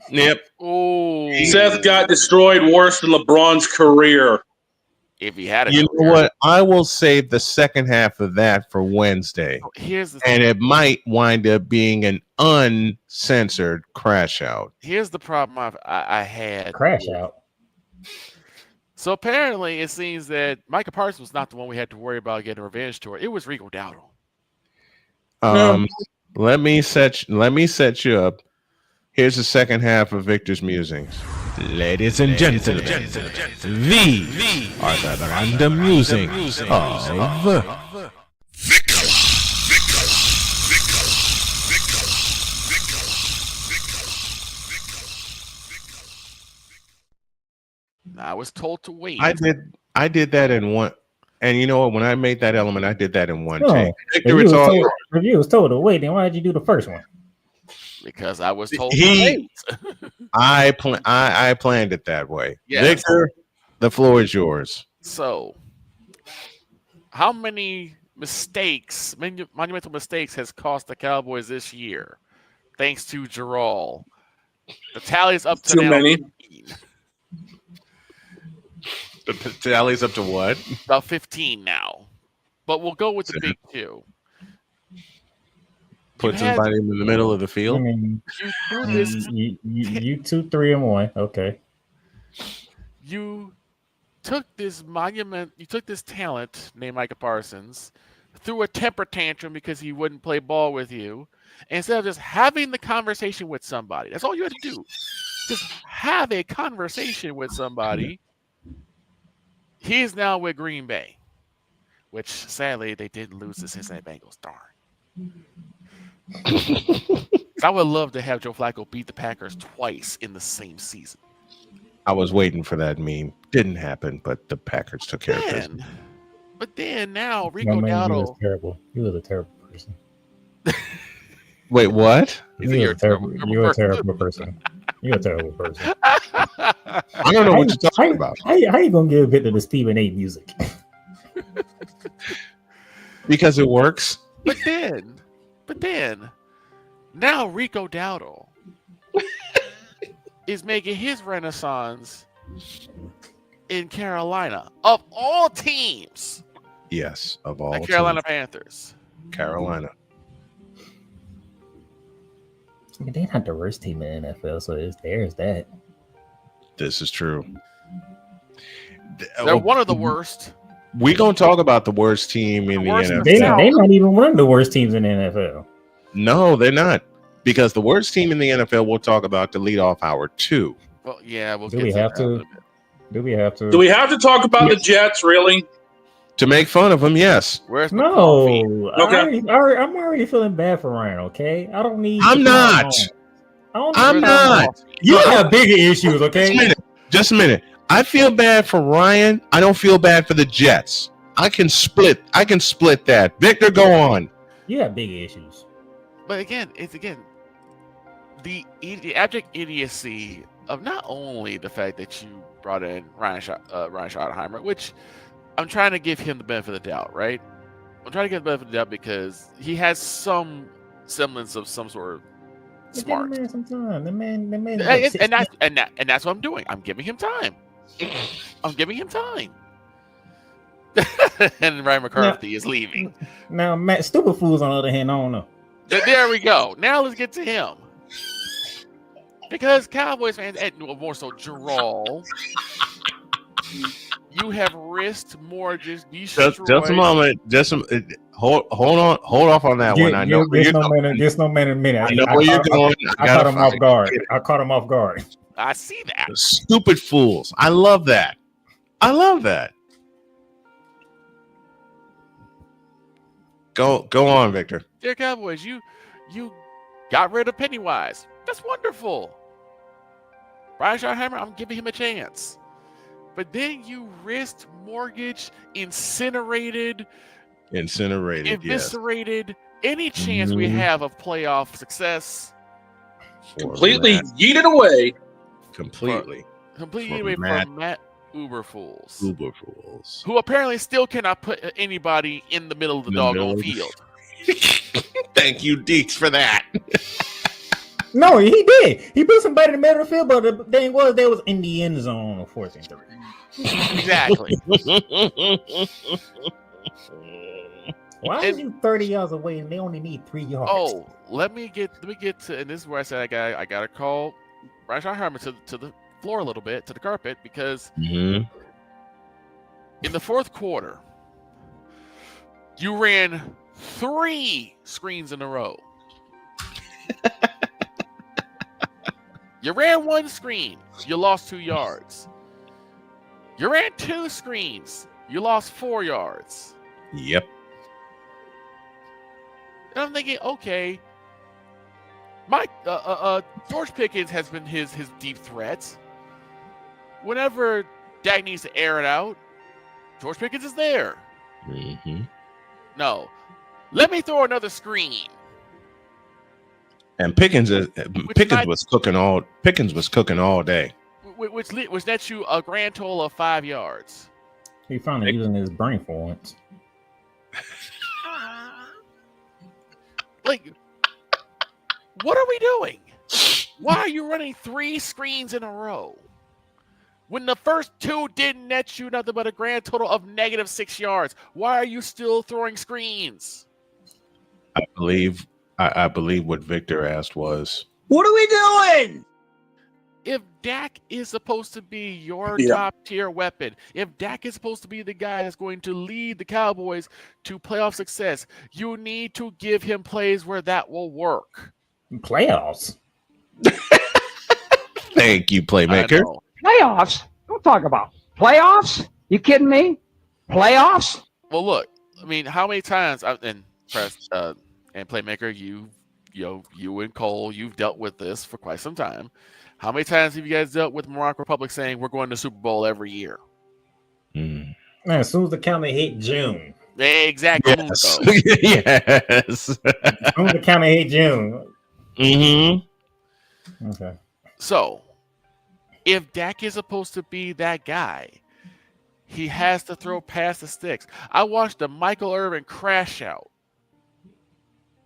Yep. Oh, Seth got destroyed worse than LeBron's career. If he had it, you know what? I will save the second half of that for Wednesday. Here's the and it might wind up being an uncensored crash out. Here's the problem I had. Crash out. So apparently, it seems that Micah Parsons was not the one we had to worry about getting a revenge tour. It was Rico Dowdle. Let me set you up. Here's the second half of Victor's musings. Ladies and gentlemen, these are the random musings of I was told to wait. I did that in one, and you know what? When I made that element, I did that in one Oh, take. if Victor, it's all yours. if you was told to wait, then why did you do the first one? Because I was told to wait. I planned it that way. Yes. Victor, the floor is yours. So, how many mistakes, monumental mistakes, has cost the Cowboys this year? Thanks to Gerald. The tally is up to Too now many. 15. The tally's up to what? About 15 now. But we'll go with the big two. Put somebody in the middle of the field. I mean, you 2, 3, and 1. Okay. You took this talent named Micah Parsons, threw a temper tantrum because he wouldn't play ball with you, and instead of just having the conversation with somebody. That's all you had to do. Just have a conversation with somebody. He's now with Green Bay, which sadly they didn't lose the Cincinnati Bengals. Darn. I would love to have Joe Flacco beat the Packers twice in the same season. I was waiting for that meme. Didn't happen, but the Packers took care of business. But then now Rico You Dowdle. was terrible. You was a terrible person. Wait, what? You're a terrible person. You're a terrible person. I don't know what you're talking about. How you gonna give Victor the Stephen A. music? Because it works. But then, now Rico Dowdle is making his renaissance in Carolina. Of all teams. Yes, of all The Carolina teams. Panthers. Carolina. I mean, they're not the worst team in the NFL, so there's that. This is true. They're one of the worst. We're going to talk about the worst team in the NFL. They not even one of the worst teams in the NFL. No, they're not. Because the worst team in the NFL we'll talk about to lead off hour 2. Well, yeah, Do we have to? Do we have to? Do we have to talk about the Jets, really? To make fun of them, yes. Where's No. Okay. I'm already feeling bad for Ryan, okay? I don't need. I'm not. I'm not. You have bigger issues, okay? Just a minute. I feel bad for Ryan. I don't feel bad for the Jets. I can split that. Victor, go on. You have big issues. But again, it's the abject idiocy of not only the fact that you brought in Ryan Schottenheimer, which I'm trying to give him the benefit of the doubt, right? I'm trying to give the benefit of the doubt because he has some semblance of some sort of smart. The man some time. The man. And that's what I'm doing. I'm giving him time. I'm giving him time. And Ryan McCarthy is leaving. Now, Matt, stupid fools, on the other hand, I don't know. There we go. Now let's get to him. Because Cowboys fans, and more so Jarrell, you have risked more just destroyed. Just a moment. Hold off on that one. I know where you're going. There's no man in a minute. I know where you're going. I caught him off guard. I caught him off guard. I see that. Stupid fools. I love that. Go on, Victor. Dear Cowboys, you got rid of Pennywise. That's wonderful. Brian Schottenheimer, I'm giving him a chance. But then you risked, mortgage, incinerated, eviscerated any chance we have of playoff success. Completely yeeted away. Completely away from Matt Uberfools. Uberfools. Who apparently still cannot put anybody in the middle of the doggone field. Thank you, Deeks, for that. No, he did. He put somebody in the middle of the field, but the thing was, they was in the end zone on 4th and 3. Exactly. Why is you 30 yards away and they only need 3 yards? Oh, let me get to, and this is where I said I got to call Brian Schottenheimer to the floor a little bit, to the carpet, because in the fourth quarter, you ran 3 screens in a row. You ran 1 screen, you lost 2 yards. You ran 2 screens, you lost 4 yards. Yep. And I'm thinking, okay, George Pickens has been his deep threat. Whenever Dak needs to air it out, George Pickens is there. No, let me throw another screen. And Pickens was cooking all day. Which nets you a grand total of 5 yards. He finally using his brain for once. Like, what are we doing? Why are you running 3 screens in a row? When the first 2 didn't net you nothing but a grand total of negative 6 yards. Why are you still throwing screens? I believe what Victor asked was, what are we doing? If Dak is supposed to be your top tier weapon, if Dak is supposed to be the guy that's going to lead the Cowboys to playoff success, you need to give him plays where that will work. Playoffs? Thank you, playmaker. Playoffs? Don't talk about playoffs. You kidding me? Playoffs? Well, look. I mean, how many times and playmaker, you and Cole, you've dealt with this for quite some time. How many times have you guys dealt with Morocco Republic saying we're going to Super Bowl every year? Man, as soon as the calendar hit June. Exactly. Yes. Yes. As soon as the calendar hit June. Okay. So, if Dak is supposed to be that guy, he has to throw past the sticks. I watched the Michael Irvin crash out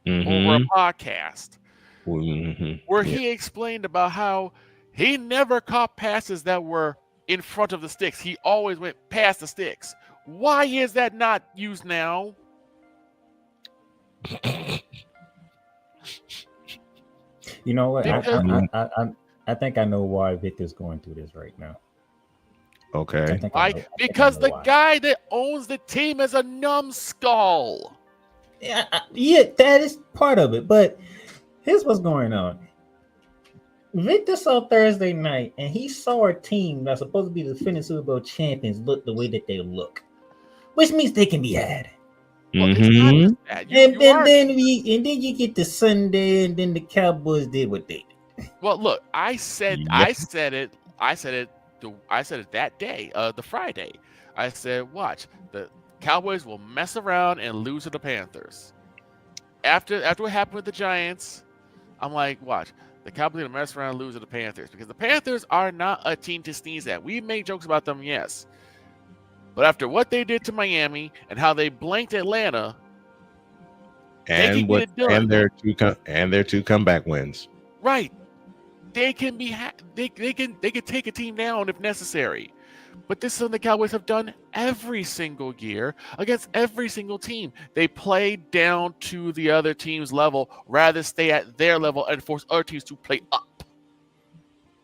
over a podcast where he explained about how he never caught passes that were in front of the sticks. He always went past the sticks. Why is that not used now? You know what? I think I know why Victor's going through this right now. Okay. Why? Because the guy that owns the team is a numbskull. Yeah, that is part of it. But here's what's going on. Victor saw Thursday night, and he saw a team that's supposed to be the defending Super Bowl champions look the way that they look, which means they can be had. Well, and then you get to Sunday, and then the Cowboys did what they did. Well, look, I said it that day, the Friday. I said, watch, the Cowboys will mess around and lose to the Panthers. After what happened with the Giants, I'm like, watch. The Cowboys will mess around and lose to the Panthers because the Panthers are not a team to sneeze at. We make jokes about them, yes. But after what they did to Miami and how they blanked Atlanta, they can get it done. And their two comeback wins. Right. They can be they can take a team down if necessary. But this is something the Cowboys have done every single year against every single team. They play down to the other team's level rather than stay at their level and force other teams to play up.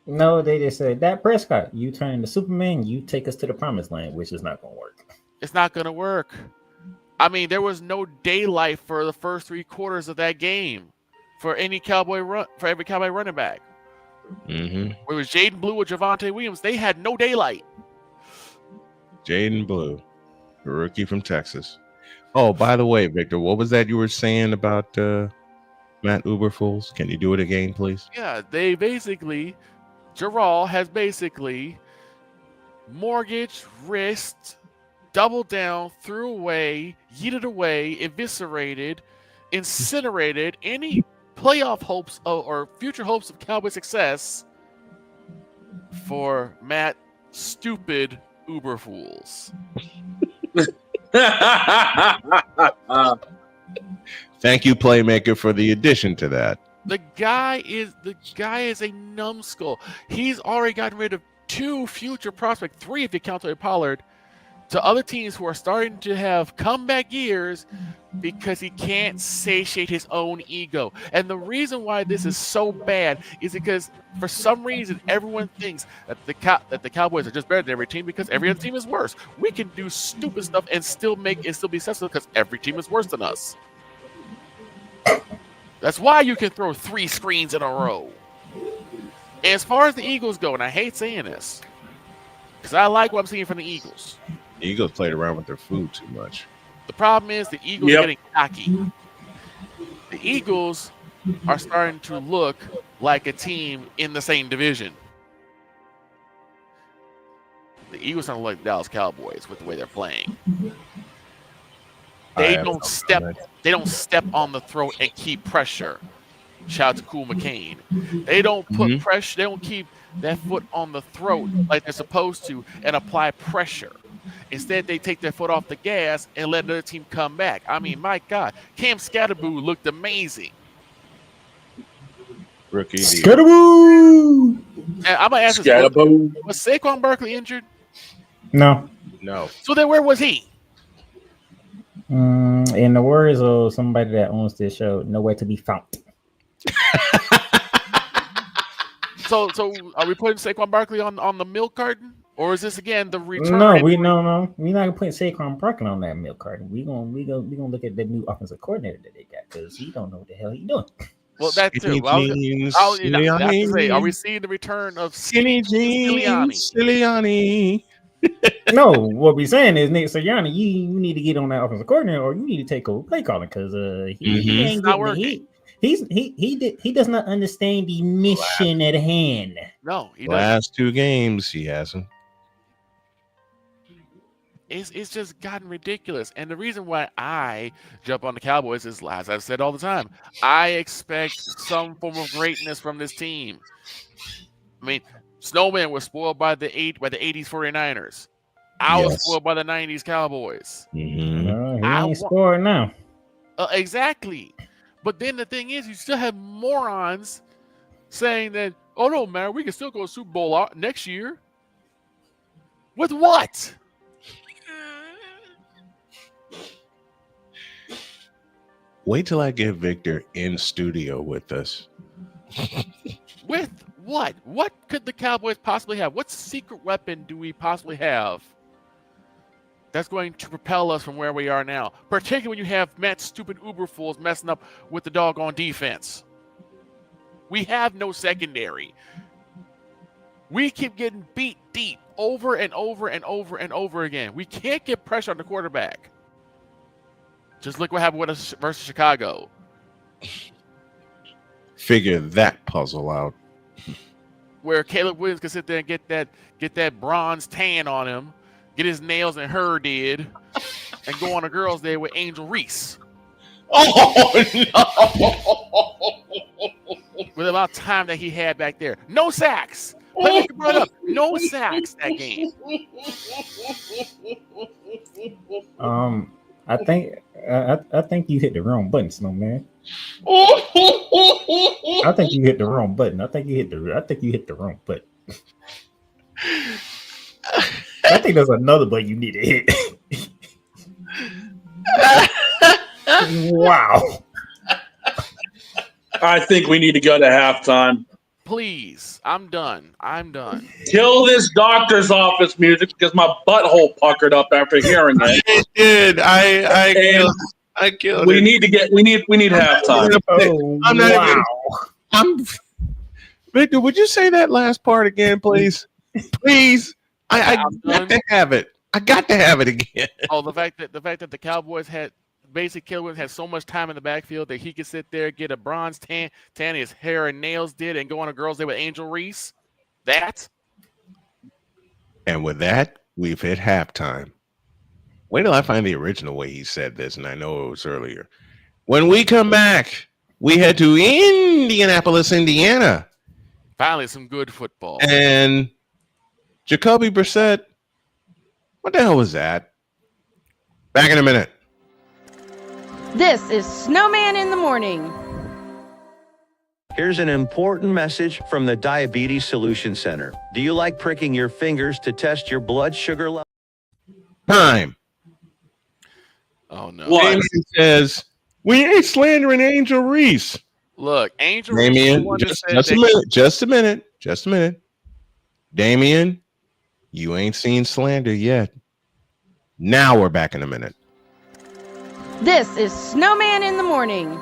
No, they just said, Dak Prescott, you turn into Superman, you take us to the promised land, which is not going to work. It's not going to work. I mean, there was no daylight for the first 3 quarters of that game for every Cowboy running back. Mm-hmm. Where it was Jaden Blue or Javonte Williams, they had no daylight. Jaden Blue, a rookie from Texas. Oh, by the way, Victor, what was that you were saying about Matt Uberfools? Can you do it again, please? Yeah, they basically, Jarrell has basically mortgaged, risked, doubled down, threw away, yeeted away, eviscerated, incinerated any playoff hopes or future hopes of Cowboy success for Matt Stupid Uberfools. Thank you, Playmaker, for the addition to that. The guy is a numbskull. He's already gotten rid of 2 future prospects, 3 if you count Tony Pollard, to other teams who are starting to have comeback years because he can't satiate his own ego. And the reason why this is so bad is because for some reason everyone thinks that the Cowboys are just better than every team because every other team is worse. We can do stupid stuff and still be successful because every team is worse than us. That's why you can throw 3 screens in a row. And as far as the Eagles go, and I hate saying this, because I like what I'm seeing from the Eagles. The Eagles played around with their food too much. The problem is the Eagles are getting cocky. The Eagles are starting to look like a team in the same division. The Eagles are like Dallas Cowboys with the way they're playing. They don't step on the throat and keep pressure. Shout out to Cool McCain. They don't put pressure. They don't keep that foot on the throat like they're supposed to and apply pressure. Instead, they take their foot off the gas and let another team come back. I mean, my God, Cam Scatterboo looked amazing. Rookie. Scatterboo! And I'm gonna ask this: was Saquon Barkley injured? No. So then, where was he? In the words of somebody that owns this show, nowhere to be found. So are we putting Saquon Barkley on the milk carton, or is this again the return? No. We're not gonna put Saquon Barkley on that milk carton. We gonna look at the new offensive coordinator that they got because he don't know what the hell he doing. Well, that too. Are we seeing the return of Skinny Jeans Sirianni? No, what we're saying is Nick Sirianni, you need to get on that offensive coordinator, or you need to take over play calling because he ain't not working. He does not understand the mission at hand. No, he doesn't. Last 2 games he hasn't. It's just gotten ridiculous. And the reason why I jump on the Cowboys is, as I've said all the time, I expect some form of greatness from this team. I mean, Snowman was spoiled by the 80s 49ers. I was spoiled by the 90s Cowboys. He ain't spoiled now. Exactly. But then the thing is, you still have morons saying that, oh no, man, we can still go to Super Bowl next year. With what? Wait till I get Victor in studio with us. With what? What could the Cowboys possibly have? What secret weapon do we possibly have that's going to propel us from where we are now? Particularly when you have Matt Stupid Uberfools messing up with the doggone defense. We have no secondary. We keep getting beat deep over and over and over and over again. We can't get pressure on the quarterback. Just look what happened with us versus Chicago. Figure that puzzle out. Where Caleb Williams can sit there and get that bronze tan on him, get his nails and her did, and go on a girls' day with Angel Reese. Oh no! With about time that he had back there, no sacks. Let me brought up no sacks that game. I think you hit the wrong button, Snowman. I think you hit the wrong button. I think you hit the wrong button. I think there's another button you need to hit. Wow. I think we need to go to halftime. Please, I'm done. Kill this doctor's office music because my butthole puckered up after hearing it. It did. I killed we it. need halftime. Victor, would you say that last part again, please? Please. I got to have it. I got to have it again. Oh, the fact that the Cowboys had Kilwin had so much time in the backfield that he could sit there, get a bronze tan his hair and nails did, and go on a girls' day with Angel Reese. And with that, we've hit halftime. Wait till I find the original way he said this, and I know it was earlier. When we come back, we head to Indianapolis, Indiana. Finally, some good football. And Jacoby Brissett, what the hell was that? Back in a minute. This is Snowman in the Morning. Here's an important message from the Diabetes Solution Center. Do you like pricking your fingers to test your blood sugar level? Time. Oh, no. Damien says, we ain't slandering Angel Reese. Look, Angel Damien, Reese. just a minute. Damien, you ain't seen slander yet. Now we're back in a minute. This is Snowman in the Morning.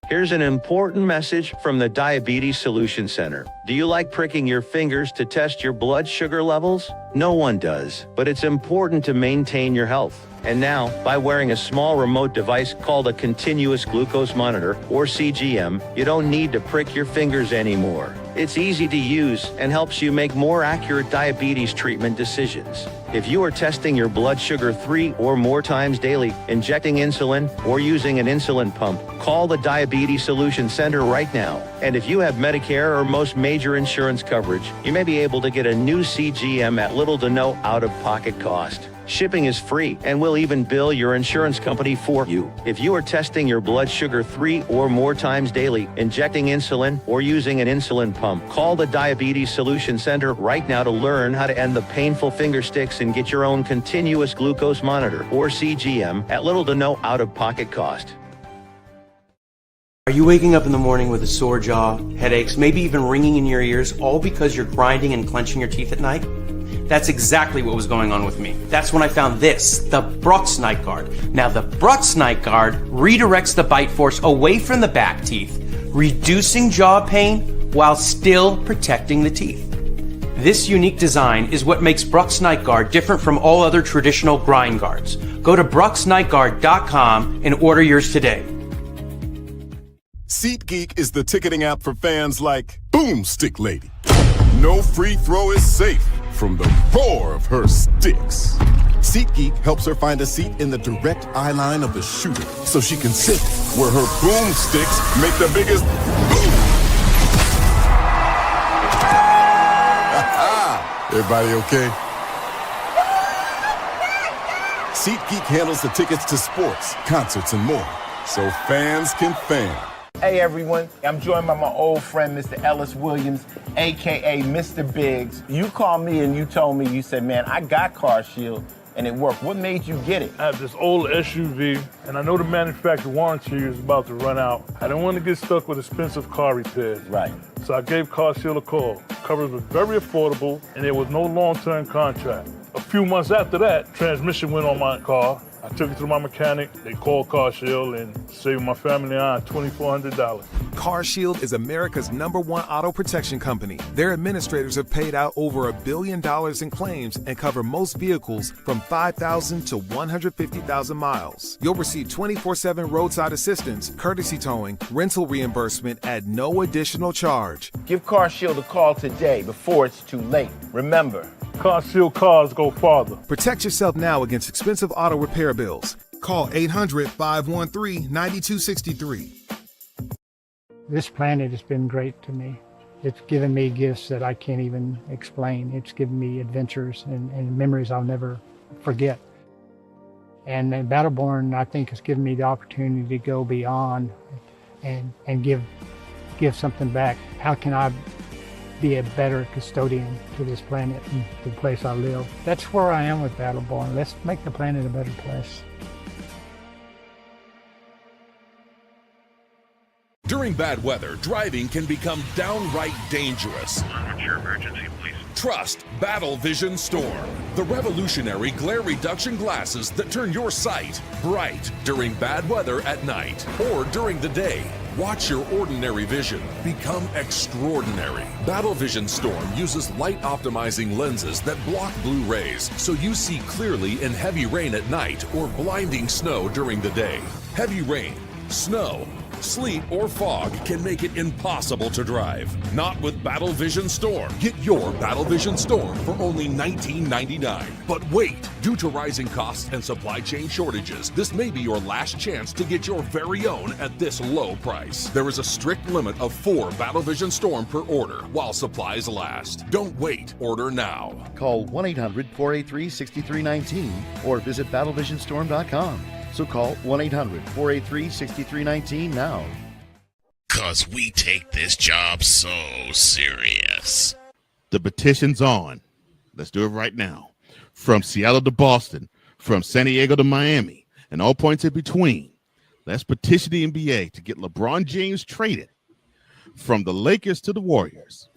Here's an important message from the Diabetes Solution Center. Do you like pricking your fingers to test your blood sugar levels? No one does, but it's important to maintain your health. And now, by wearing a small remote device called a continuous glucose monitor, or CGM, you don't need to prick your fingers anymore. It's easy to use and helps you make more accurate diabetes treatment decisions. If you are testing your blood sugar 3 or more times daily, injecting insulin, or using an insulin pump, call the Diabetes Solution Center right now. And if you have Medicare or most major insurance coverage, you may be able to get a new CGM at little to no out-of-pocket cost. Shipping is free, and we'll even bill your insurance company for you. If you are testing your blood sugar 3 or more times daily, injecting insulin, or using an insulin pump, call the Diabetes Solution Center right now to learn how to end the painful finger sticks and get your own continuous glucose monitor, or CGM, at little to no out-of-pocket cost. Are you waking up in the morning with a sore jaw, headaches, maybe even ringing in your ears, all because you're grinding and clenching your teeth at night? That's exactly what was going on with me. That's when I found this, the Bucs Night Guard. Now, the Bucs Night Guard redirects the bite force away from the back teeth, reducing jaw pain while still protecting the teeth. This unique design is what makes Bucs Night Guard different from all other traditional grind guards. Go to BruxNightGuard.com and order yours today. SeatGeek is the ticketing app for fans like Boomstick Lady. No free throw is safe from the roar of her sticks. SeatGeek helps her find a seat in the direct eye line of the shooter so she can sit where her boomsticks make the biggest boom. Everybody okay? SeatGeek handles the tickets to sports, concerts, and more, so fans can fan. Hey everyone, I'm joined by my old friend, Mr. Ellis Williams, AKA Mr. Biggs. You called me and you told me, you said, man, I got CarShield and it worked. What made you get it? I have this old SUV and I know the manufacturer warranty is about to run out. I didn't want to get stuck with expensive car repairs. Right. So I gave CarShield a call. Coverage was very affordable and there was no long-term contract. A few months after that, transmission went on my car. I took it to my mechanic, they called CarShield and saved my family and I $2,400. CarShield is America's #1 auto protection company. Their administrators have paid out over $1 billion in claims and cover most vehicles from 5,000 to 150,000 miles. You'll receive 24/7 roadside assistance, courtesy towing, rental reimbursement at no additional charge. Give CarShield a call today before it's too late. Remember, CarShield cars go farther. Protect yourself now against expensive auto repair bills. Call 800-513-9263. This planet has been great to me. It's given me gifts that I can't even explain. It's given me adventures and memories I'll never forget. And Battleborn, I think, has given me the opportunity to go beyond and give something back. How can I be a better custodian to this planet and the place I live? That's where I am with Battleborn. Let's make the planet a better place. During bad weather, driving can become downright dangerous. What's your emergency, please? Trust Battle Vision Storm, the revolutionary glare reduction glasses that turn your sight bright during bad weather at night or during the day. Watch your ordinary vision become extraordinary. Battle Vision Storm uses light optimizing lenses that block blue rays so you see clearly in heavy rain at night or blinding snow during the day. Heavy rain, snow, sleet, or fog can make it impossible to drive. Not with Battle Vision Storm. Get your Battle Vision Storm for only $19.99. But wait, due to rising costs and supply chain shortages, this may be your last chance to get your very own at this low price. There is a strict limit of 4 Battle Vision Storm per order while supplies last. Don't wait, order now. Call 1-800-483-6319 or visit battlevisionstorm.com. So call 1-800-483-6319 now. 'Cause we take this job so serious. The petition's on. Let's do it right now. From Seattle to Boston, from San Diego to Miami, and all points in between. Let's petition the NBA to get LeBron James traded. From the Lakers to the Warriors.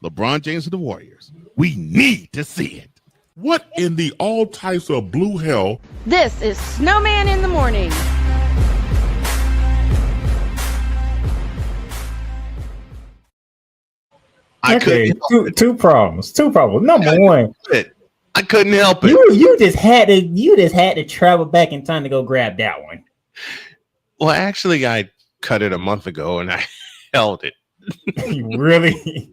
LeBron James to the Warriors. We need to see it. What in the all types of blue hell? This is Snowman in the Morning. Okay, two problems. Number one, I couldn't help it. You just had to travel back in time to go grab that one. Well, actually, I cut it a month ago and I held it. You really?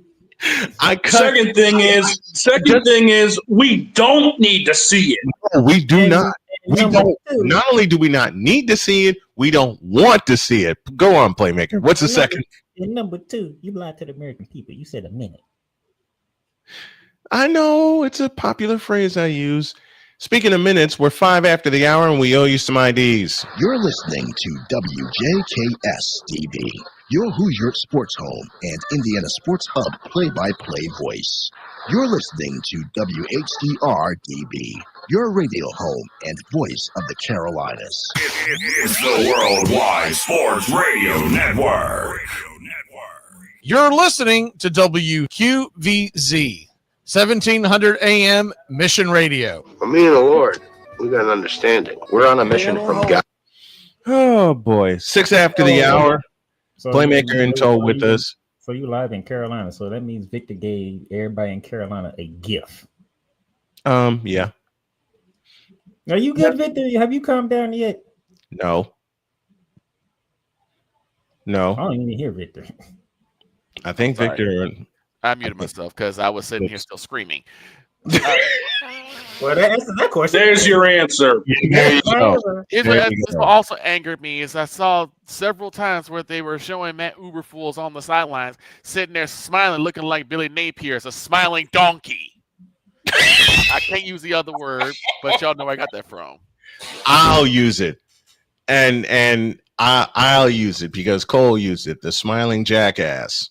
Second thing is we don't need to see it. No, we do not. We don't. Not only do we not need to see it, we don't want to see it. Go on, Playmaker. What's the second? And number two, you lied to the American people. You said a minute. I know it's a popular phrase I use. Speaking of minutes, we're 5 after the hour and we owe you some IDs. You're listening to WJKS-TV, your Hoosier Sports Home and Indiana Sports Hub play-by-play voice. You're listening to WHDR-DB, your radio home and voice of the Carolinas. It's the Worldwide Sports Radio Network. You're listening to WQVZ, 1700 AM Mission Radio. For me and the Lord, we got an understanding. We're on a mission from God. Oh, boy. 6 after the hour. So Playmaker in tow with us. So you live in Carolina. So that means Victor gave everybody in Carolina a gift. Yeah. Are you good, Victor? Have you calmed down yet? No. I don't even hear Victor. I think Sorry. Victor. I muted myself because I was sitting here still screaming. Well, that answers that question. There's your answer. Here's what also angered me is I saw several times where they were showing Matt Uberfools on the sidelines sitting there smiling, looking like Billy Napier, a smiling donkey. I can't use the other word, but y'all know where I got that from. I'll use it, and I'll use it because Cole used it. The smiling jackass.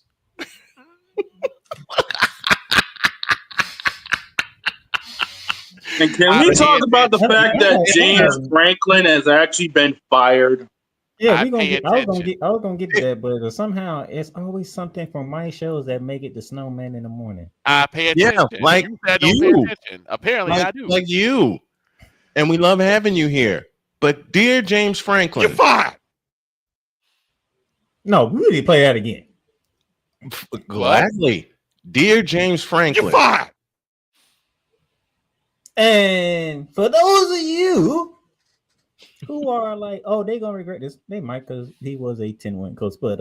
And can we talk about the fact that James Franklin has actually been fired? Yeah, I was gonna get to that, but somehow it's always something from my shows that make it the Snowman in the Morning. I pay attention. Yeah, like you. Said don't pay attention. Apparently, I do. Like you, and we love having you here. But dear James Franklin, you're fired. No, we really play that again. Gladly, dear James Franklin, you're fired. And for those of you who are like, oh, they're gonna regret this, they might, because he was a 10-win coach, but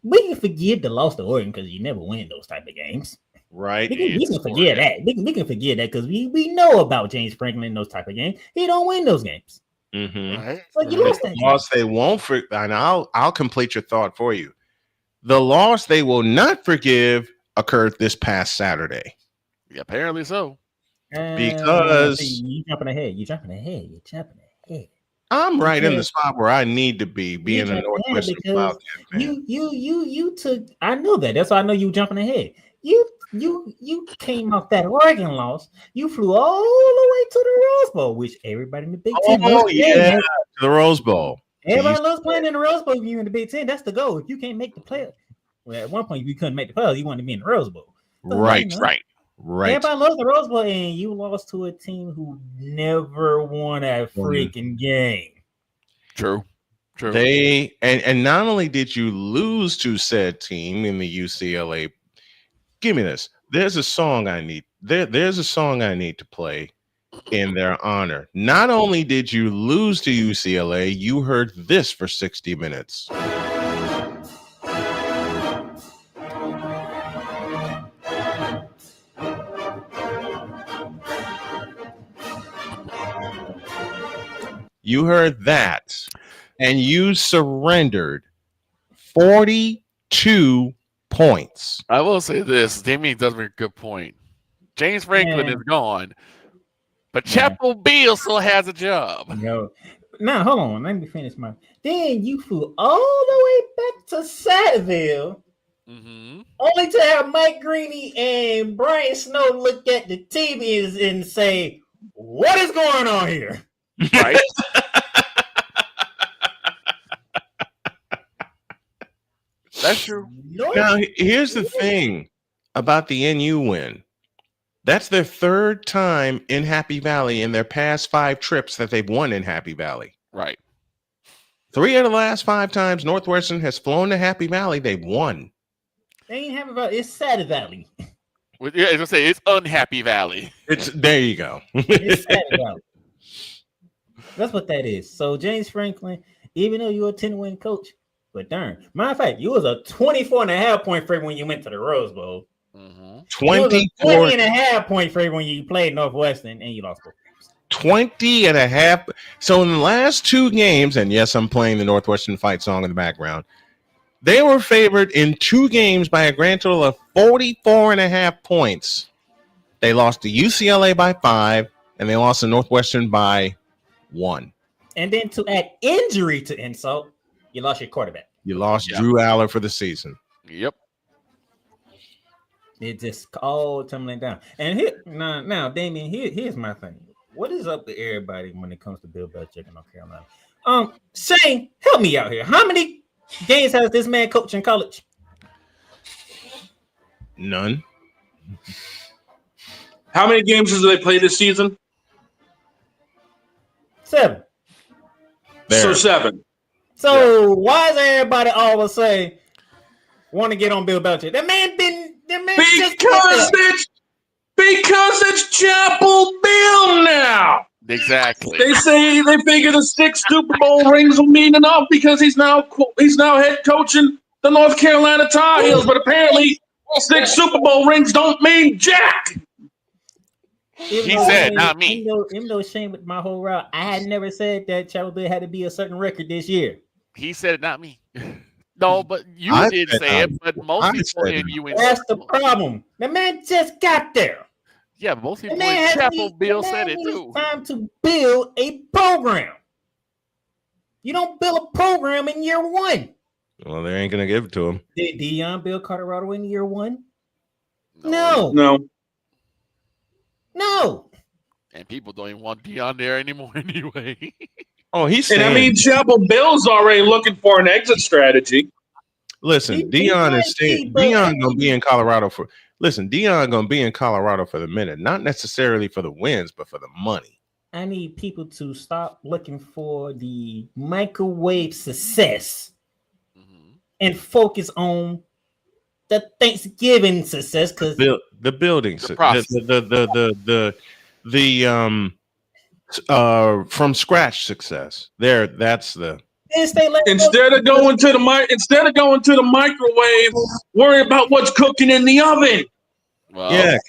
we can forgive the loss to Oregon because you never win those type of games. Right. We can forget that. We can forget that because we know about James Franklin in those type of games. He don't win those games. Mm-hmm. So you lost that loss they won't and I'll complete your thought for you. The loss they will not forgive occurred this past Saturday. Yeah, apparently so. Because you jumping ahead. I'm right in the spot where I need to be, being a Northwestern Wildcat fan. You took. I know that. That's why I know you jumping ahead. You came off that Oregon loss. You flew all the way to the Rose Bowl, which everybody in the Big Ten. Oh yeah, to the Rose Bowl. Everybody loves playing in the Rose Bowl. If you in the Big Ten, that's the goal. If you can't make the playoffs, well, at one point you couldn't make the playoffs. You wanted to be in the Rose Bowl. So, right. Everybody loves the Rose Bowl, and you lost to a team who never won a freaking game. True. They and not only did you lose to said team in the UCLA. Give me this. There's a song I need. There's a song I need to play in their honor. Not only did you lose to UCLA, you heard this for 60 minutes. You heard that, and you surrendered 42 points. I will say this. Damien does make a good point. James Franklin is gone, but Chapel Beal still has a job. No. Now, hold on. Let me finish my. Then you flew all the way back to Satteville, only to have Mike Greeny and Brian Snow look at the TV and say, "What is going on here?" Right. That's true. Now, here's the thing about the NU win. That's their third time in Happy Valley in their past 5 trips that they've won in Happy Valley. Right. 3 of the last 5 times Northwestern has flown to Happy Valley, they've won. They ain't Happy Valley. It's Satteville Valley. Yeah, I was say it's Unhappy Valley. It's there. You go. It's Satteville Valley. That's what that is. So James Franklin, even though you're a 10-win coach, but darn, matter of fact, you was a 24.5 point favorite when you went to the Rose Bowl. 20.5 point favorite when you played Northwestern and you lost. 20.5. So in the last 2 games, and yes, I'm playing the Northwestern fight song in the background. They were favored in 2 games by a grand total of 44.5 points. They lost to UCLA by 5, and they lost to Northwestern by 1. And then to add injury to insult, you lost your quarterback. You lost Drew Aller for the season. Yep. It just all tumbling down. And here now, Damien, here's my thing. What is up with everybody when it comes to Bill Belichick in North Carolina? Shane, help me out here. How many games has this man coached in college? None. How many games has they played this season? 7. So 7. So why is everybody all of a sudden want to get on Bill Belichick? Because it's Chapel Bill now. Exactly. They say they figure the 6 Super Bowl rings will mean enough because he's now head coaching the North Carolina Tar Heels, but apparently 6 Super Bowl rings don't mean jack. He said, not me. Even though Shane with my whole route, I had never said that Chapel Bill had to be a certain record this year. He said it, not me. No, but you did say it, but most people in UNC. That's the problem. The man just got there. Yeah, but most people in Chapel Bill said it too. It's time to build a program. You don't build a program in year 1. Well, they ain't gonna give it to him. Did Deion build Colorado in year 1? No. And people don't even want Deion there anymore anyway. Oh, he's saying. And I mean, Chapel Bill's already looking for an exit strategy. Listen, Deion is saying Deion gonna be in Colorado for. Listen, Deion gonna be in Colorado for the minute, not necessarily for the wins, but for the money. I need people to stop looking for the microwave success and focus on the Thanksgiving success, because the building, from scratch success. There, that's the. Instead of going to the microwave, worry about what's cooking in the oven. Well,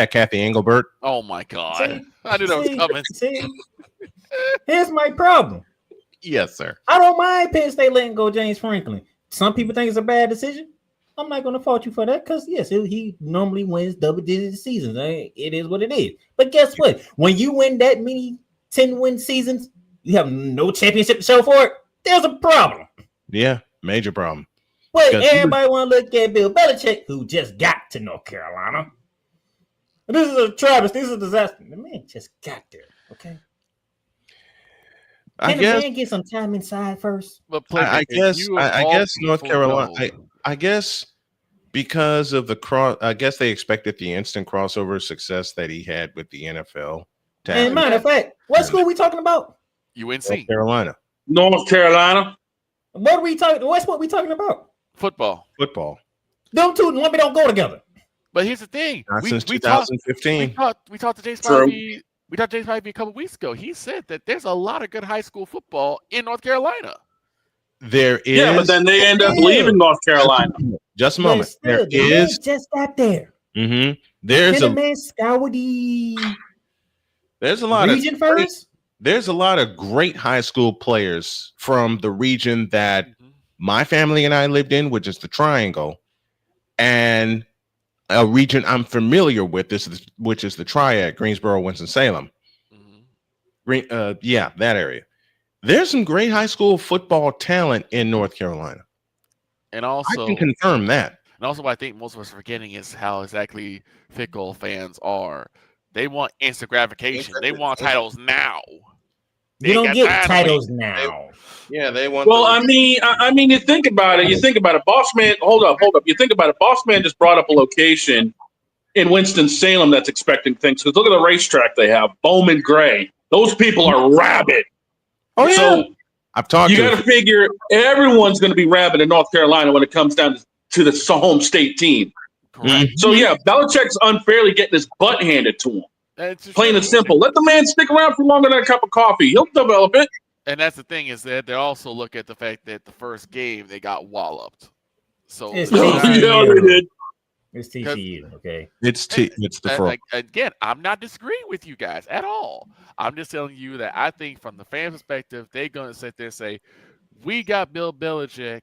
Kathy Engelbert. Oh my God! See, I knew that was coming. Here's my problem. Yes, sir. I don't mind Penn State letting go James Franklin. Some people think it's a bad decision. I'm not going to fault you for that because, yes, he normally wins double-digit seasons. It is what it is. But guess what? When you win that many 10-win seasons, you have no championship to show for it, there's a problem. Yeah, major problem. But everybody want to look at Bill Belichick, who just got to North Carolina. This is a travesty. This is a disaster. The man just got there, okay? Can the man get some time inside first? But I guess North Carolina. I guess because of the cross. I guess they expected the instant crossover success that he had with the NFL. And matter of fact, what school are we talking about? UNC. North Carolina. North Carolina. What are we talking? What's what we talking about? Football. Them two don't go together. But here's the thing. Not since 2015. We talked to James Spivey. We talked to James Spivey a couple weeks ago. He said that there's a lot of good high school football in North Carolina. There is. Yeah, but then they end up leaving North Carolina. Just a moment. There is. Just got there. Mm-hmm. There's a man scour the. There's a lot region of first. There's a lot of great high school players from the region that my family and I lived in, which is the Triangle, and a region I'm familiar with, which is the Triad, Greensboro, Winston-Salem. That area. There's some great high school football talent in North Carolina. And also, I can confirm that. And also, what I think most of us are forgetting is how exactly fickle fans are. They want instant gratification. They want titles now. You don't get titles now. They want. Well, I mean, you think about it. Bossman, hold up. You think about it. Bossman just brought up a location in Winston-Salem that's expecting things. Because look at the racetrack they have, Bowman Gray. Those people are rabid. Oh yeah. So I've talked. You got to figure everyone's going to be rabid in North Carolina when it comes down to the home state team. Correct. So yeah, Belichick's unfairly getting his butt handed to him. Plain and simple. Let the man stick around for longer than a cup of coffee. He'll develop it. And that's the thing is that they also look at the fact that the first game they got walloped. So it's TCU. They did. It's TCU, okay? It's the fraud. Again, I'm not disagreeing with you guys at all. I'm just telling you that I think from the fan perspective, they're going to sit there and say, "We got Bill Belichick.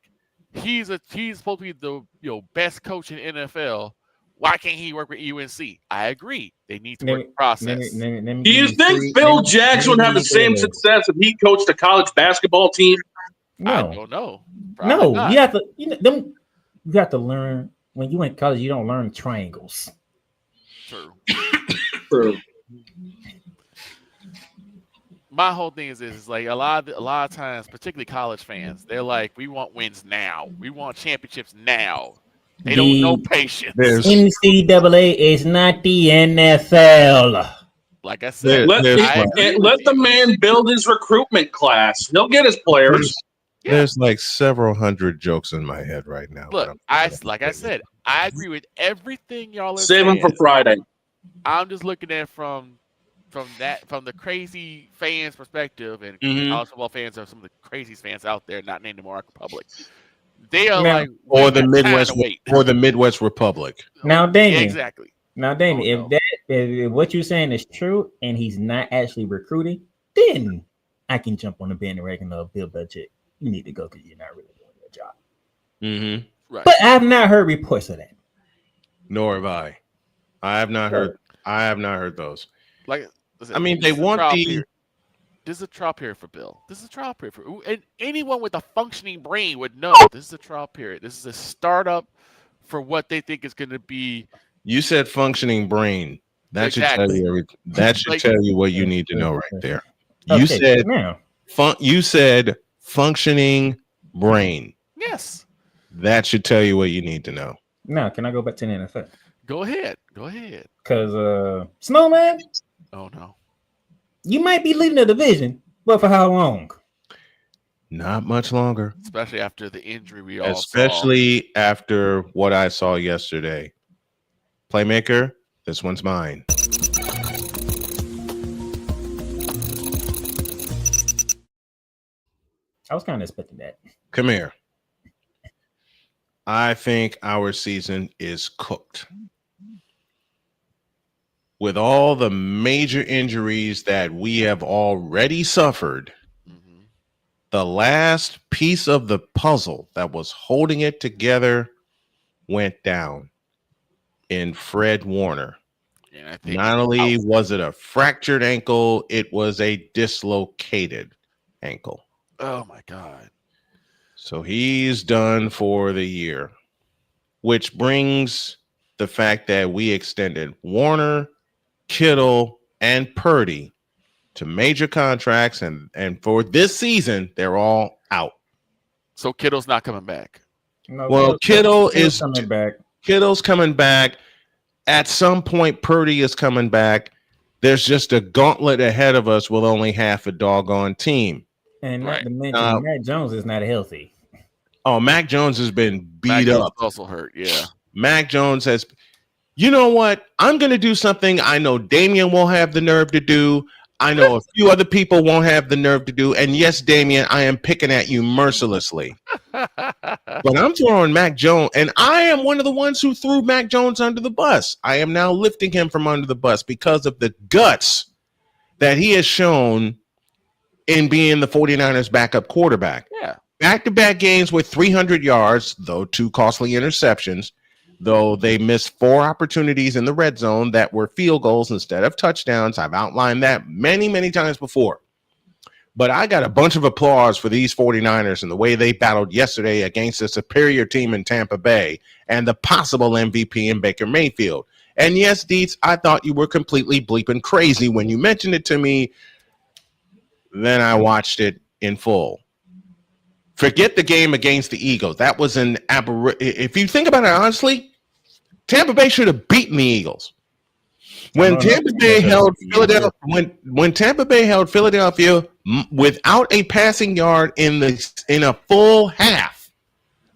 He's supposed to be the best coach in NFL. Why can't he work with UNC?" I agree. They need to work the process. Do you think Phil Jackson would have the same success if he coached a college basketball team? No. I don't know. No, not. you have to. You have to learn. When you went to college, you don't learn triangles. True. My whole thing is like a lot of times, particularly college fans, they're like, "We want wins now. We want championships now." They don't know patience. NCAA is not the NFL. Like I said, let the man build his recruitment class. He'll get his players. There's like several hundred jokes in my head right now. Look, I said, I agree with everything y'all are saying. Save them for Friday. I'm just looking at it from the crazy fans' perspective, and college football fans are some of the craziest fans out there, not named the Monarch Republic. They are or the Midwest Republic. Now, Damien. Exactly. Now, Damien, if what you're saying is true, and he's not actually recruiting, then I can jump on the bandwagon of Bill Belichick. You need to go because you're not really doing your job. Mm-hmm. Right. But I have not heard reports of that. Nor have I. I have not heard those. Like, I mean, they want the. This is a trial period for Bill. This is a trial period and anyone with a functioning brain would know this is a trial period. This is a startup for what they think is going to be. You said functioning brain. That should tell you everything. That should tell you what you need to know right there. You said you said functioning brain. Yes. That should tell you what you need to know. Now, can I go back to the NFL? Go ahead. Because Snowman. Oh no. You might be leading the division, but for how long? Not much longer. Especially after the injury we all Especially after what I saw yesterday. Playmaker, this one's mine. I was kind of expecting that. Come here. I think our season is cooked. with all the major injuries that we have already suffered, the last piece of the puzzle that was holding it together went down in Fred Warner. And I think Not only was it a fractured ankle, it was a dislocated ankle. Oh my God. So he's done for the year, which brings the fact that we extended Warner, Kittle, and Purdy to major contracts, and for this season, they're all out. So Kittle's not coming back. No, Well, Kittle is coming back. Kittle's coming back. At some point, Purdy is coming back. There's just a gauntlet ahead of us with only half a doggone team. And not to mention, Mac Jones is not healthy. Oh, Mac Jones has been beat Mac up. also hurt, yeah. Mac Jones has. You know what? I'm going to do something I know Damian won't have the nerve to do. I know a few other people won't have the nerve to do. And yes, Damian, I am picking at you mercilessly. But I'm throwing Mac Jones, and I am one of the ones who threw Mac Jones under the bus. I am now lifting him from under the bus because of the guts that he has shown in being the 49ers backup quarterback. Yeah. Back-to-back games with 300 yards, though 2 costly interceptions, though they missed 4 opportunities in the red zone that were field goals instead of touchdowns. I've outlined that many, many times before. But I got a bunch of applause for these 49ers and the way they battled yesterday against a superior team in Tampa Bay and the possible MVP in Baker Mayfield. And yes, Dietz, I thought you were completely bleeping crazy when you mentioned it to me. Then I watched it in full. Forget the game against the Eagles. That was an aberration. If you think about it honestly, Tampa Bay should have beaten the Eagles. When Tampa Bay held Philadelphia, when Tampa Bay held Philadelphia without a passing yard in a full half,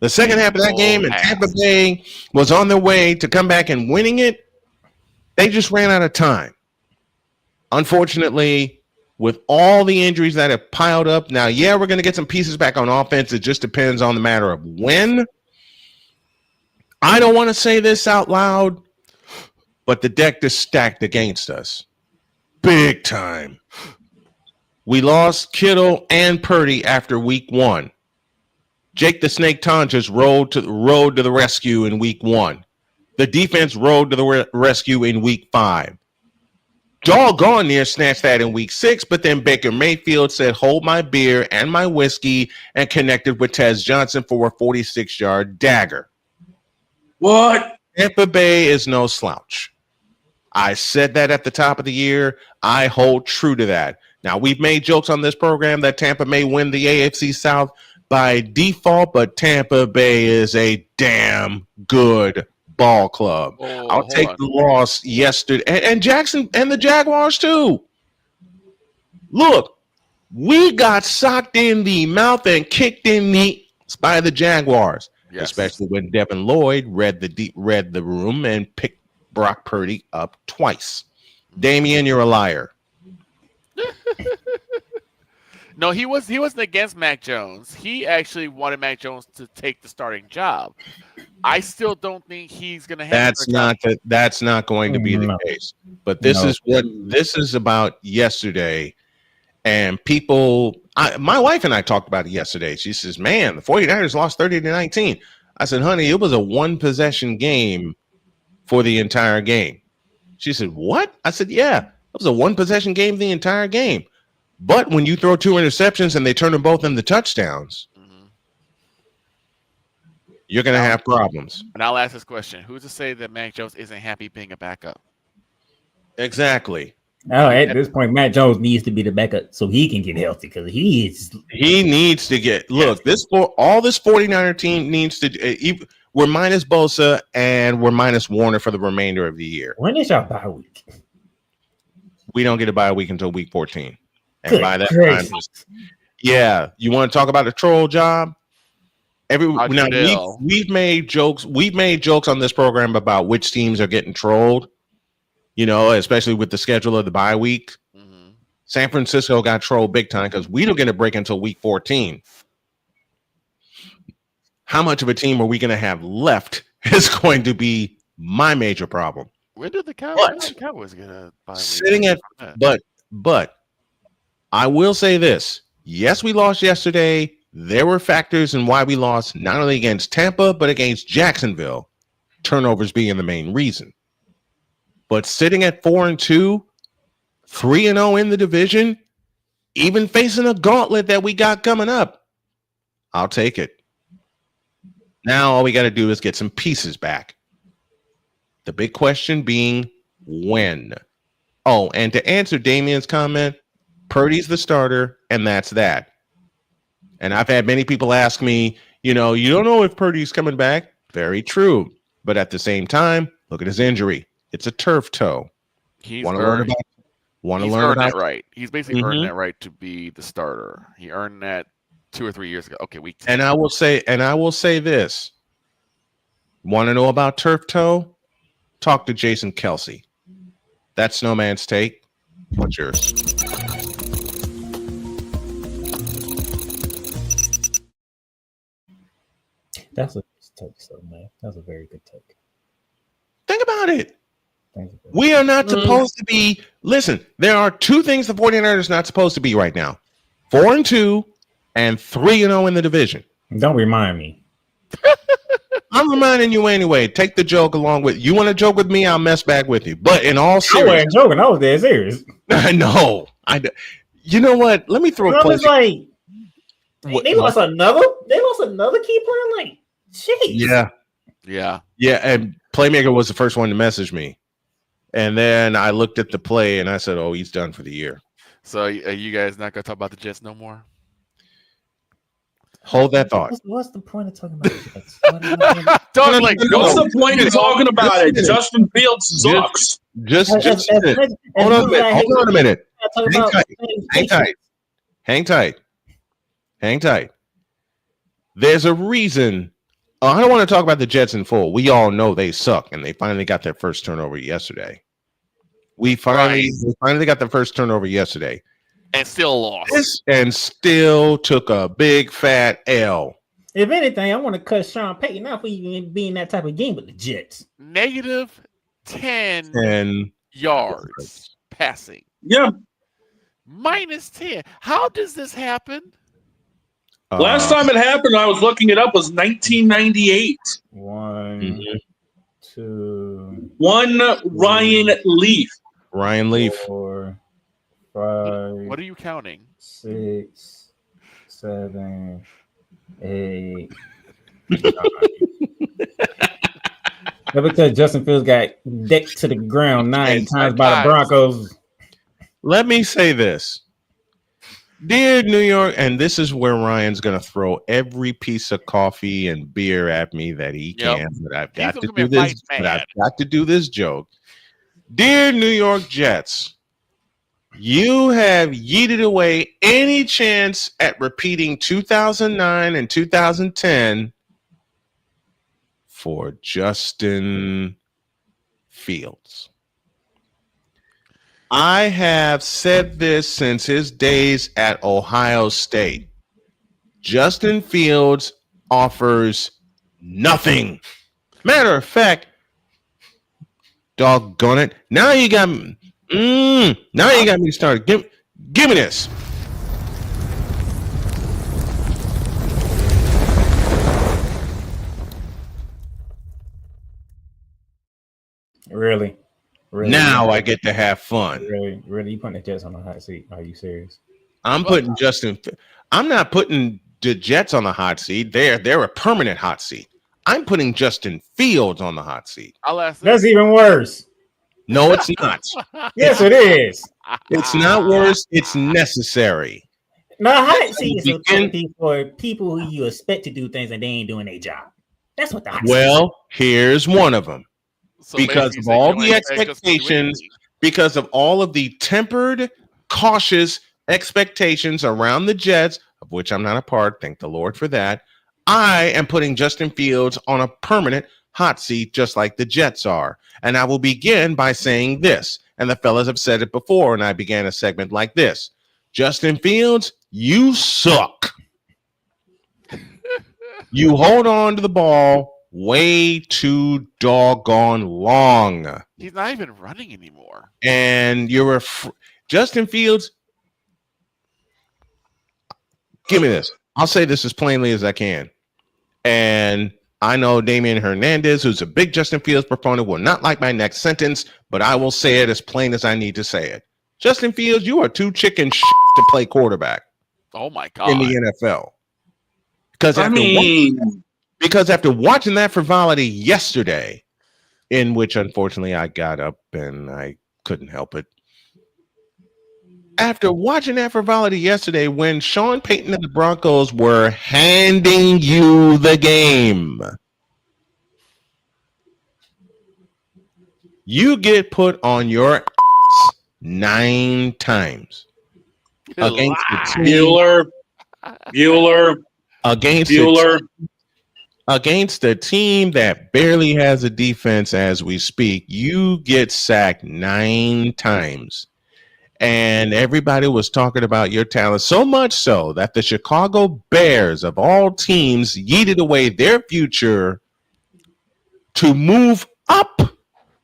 the second half of that game, and Tampa Bay was on their way to come back and winning it, they just ran out of time. Unfortunately, with all the injuries that have piled up, now, yeah, we're going to get some pieces back on offense. It just depends on the matter of when. I don't want to say this out loud, but the deck is stacked against us. Big time. We lost Kittle and Purdy after week 1. Jake the Snake Tonjes rode to the rescue in week 1. The defense rode to the rescue in week 5. Doggone near snatched that in week 6, but then Baker Mayfield said, hold my beer and my whiskey, and connected with Tez Johnson for a 46-yard dagger. What? Tampa Bay is no slouch. I said that at the top of the year. I hold true to that. Now, we've made jokes on this program that Tampa may win the AFC South by default, but Tampa Bay is a damn good ball club. I'll take the loss yesterday. And Jackson and the Jaguars, too. Look, we got socked in the mouth and kicked in the by the Jaguars, especially when Devin Lloyd read the room and picked Brock Purdy up twice. Damian, you're a liar. No, he wasn't against Mac Jones. He actually wanted Mac Jones to take the starting job. I still don't think he's going to have. That's not going to be the case. But this is about yesterday, and people. My wife and I talked about it yesterday. She says, "Man, the 49ers lost 30-19." I said, "Honey, it was a 1-possession game for the entire game." She said, "What?" I said, "Yeah, it was a 1-possession game the entire game. But when you throw 2 interceptions and they turn them both into touchdowns, you're going to have problems." And I'll ask this question. Who's to say that Mac Jones isn't happy being a backup? Exactly. Oh, at this point, Matt Jones needs to be the backup so he can get healthy because he needs to get. Look, this 49er team needs to. We're minus Bosa and we're minus Warner for the remainder of the year. When is our bye week? We don't get a bye week until week 14. And Good by that gracious. time, you want to talk about the troll job? We've made jokes. We've made jokes on this program about which teams are getting trolled. You know, especially with the schedule of the bye week. San Francisco got trolled big time because we don't get a break until week 14. How much of a team are we going to have left is going to be my major problem. When did the Cowboys get a bye week? Sitting at, but I will say this. Yes, we lost yesterday. There were factors in why we lost, not only against Tampa, but against Jacksonville. Turnovers being the main reason. But sitting at 4-2, 3-0 in the division, even facing a gauntlet that we got coming up, I'll take it. Now all we got to do is get some pieces back. The big question being when. Oh, and to answer Damien's comment, Purdy's the starter, and that's that. And I've had many people ask me, you don't know if Purdy's coming back. Very true. But at the same time, look at his injury. It's a turf toe. He's Want to earned learn that right. He's basically earned that right to be the starter. He earned that 2 or 3 years ago. Okay, week 10. And I will say this. Want to know about turf toe? Talk to Jason Kelsey. That's Snowman's take. What's yours? That's a good take, so man. That's a very good take. Think about it. We are not supposed to be. Listen, there are two things the 49ers are not supposed to be right now: 4-2 and 3-0 in the division. Don't remind me. I'm reminding you anyway. Take the joke along with you. Want to joke with me? I'll mess back with you. But in all seriousness, I wasn't joking. I was dead serious. I know. You know what? Let me throw a question. Like, they lost another key player. Like, jeez. Yeah. And Playmaker was the first one to message me, and then I looked at the play and I said, "Oh, he's done for the year." So, are you guys not gonna talk about the Jets no more? Hold that thought. What's the point of talking about Jets? What's the point of talking about it? Justin Fields sucks. Just hold on a minute. Hang tight. There's a reason. I don't want to talk about the Jets in full. We all know they suck, and they finally got their first turnover yesterday. We finally got the first turnover yesterday. And still lost. And still took a big fat L. If anything, I want to cut Sean Payton out for even being that type of game with the Jets. Negative 10 yards passing. Yeah. Minus 10. How does this happen? Last time it happened, I was looking it up, was 1998. One, two, Ryan Leaf. 4, 5. What are you counting? 6, 7, 8. Because Justin Fields got decked to the ground 9 times by the Broncos. Let me say this. Dear New York, and this is where Ryan's going to throw every piece of coffee and beer at me that he can. But I've got to do this. But I've got to do this joke. Dear New York Jets, you have yeeted away any chance at repeating 2009 and 2010 for Justin Fields. I have said this since his days at Ohio State. Justin Fields offers nothing. Matter of fact, doggone it. Now you got me. Now you got me started. Give me this. Really? Now I get to have fun. Really? You putting the Jets on the hot seat? Are you serious? I'm not putting the Jets on the hot seat. They're a permanent hot seat. I'm putting Justin Fields on the hot seat. That's even worse. No, it's not. Yes, it is. It's not worse. It's necessary. No, hot seat is for people who you expect to do things and they ain't doing their job. That's what the hot seat is. Well, here's one of them. Because of all the expectations, because of all of the tempered, cautious expectations around the Jets, of which I'm not a part, thank the Lord for that, I am putting Justin Fields on a permanent hot seat, just like the Jets are. And I will begin by saying this, and the fellas have said it before, and I began a segment like this. Justin Fields, you suck. You hold on to the ball way too doggone long. He's not even running anymore. And Justin Fields. Give me this. I'll say this as plainly as I can. And I know Damian Hernandez, who's a big Justin Fields proponent, will not like my next sentence, but I will say it as plain as I need to say it. Justin Fields, you are too chicken shit to play quarterback. Oh my God. In the NFL. Because after watching that frivolity yesterday, in which unfortunately I got up and I couldn't help it. After watching that frivolity yesterday, when Sean Payton and the Broncos were handing you the game, you get put on your ass 9 times against the team. Against a team that barely has a defense as we speak. You get sacked 9 times. And everybody was talking about your talent, so much so that the Chicago Bears, of all teams, yeeted away their future to move up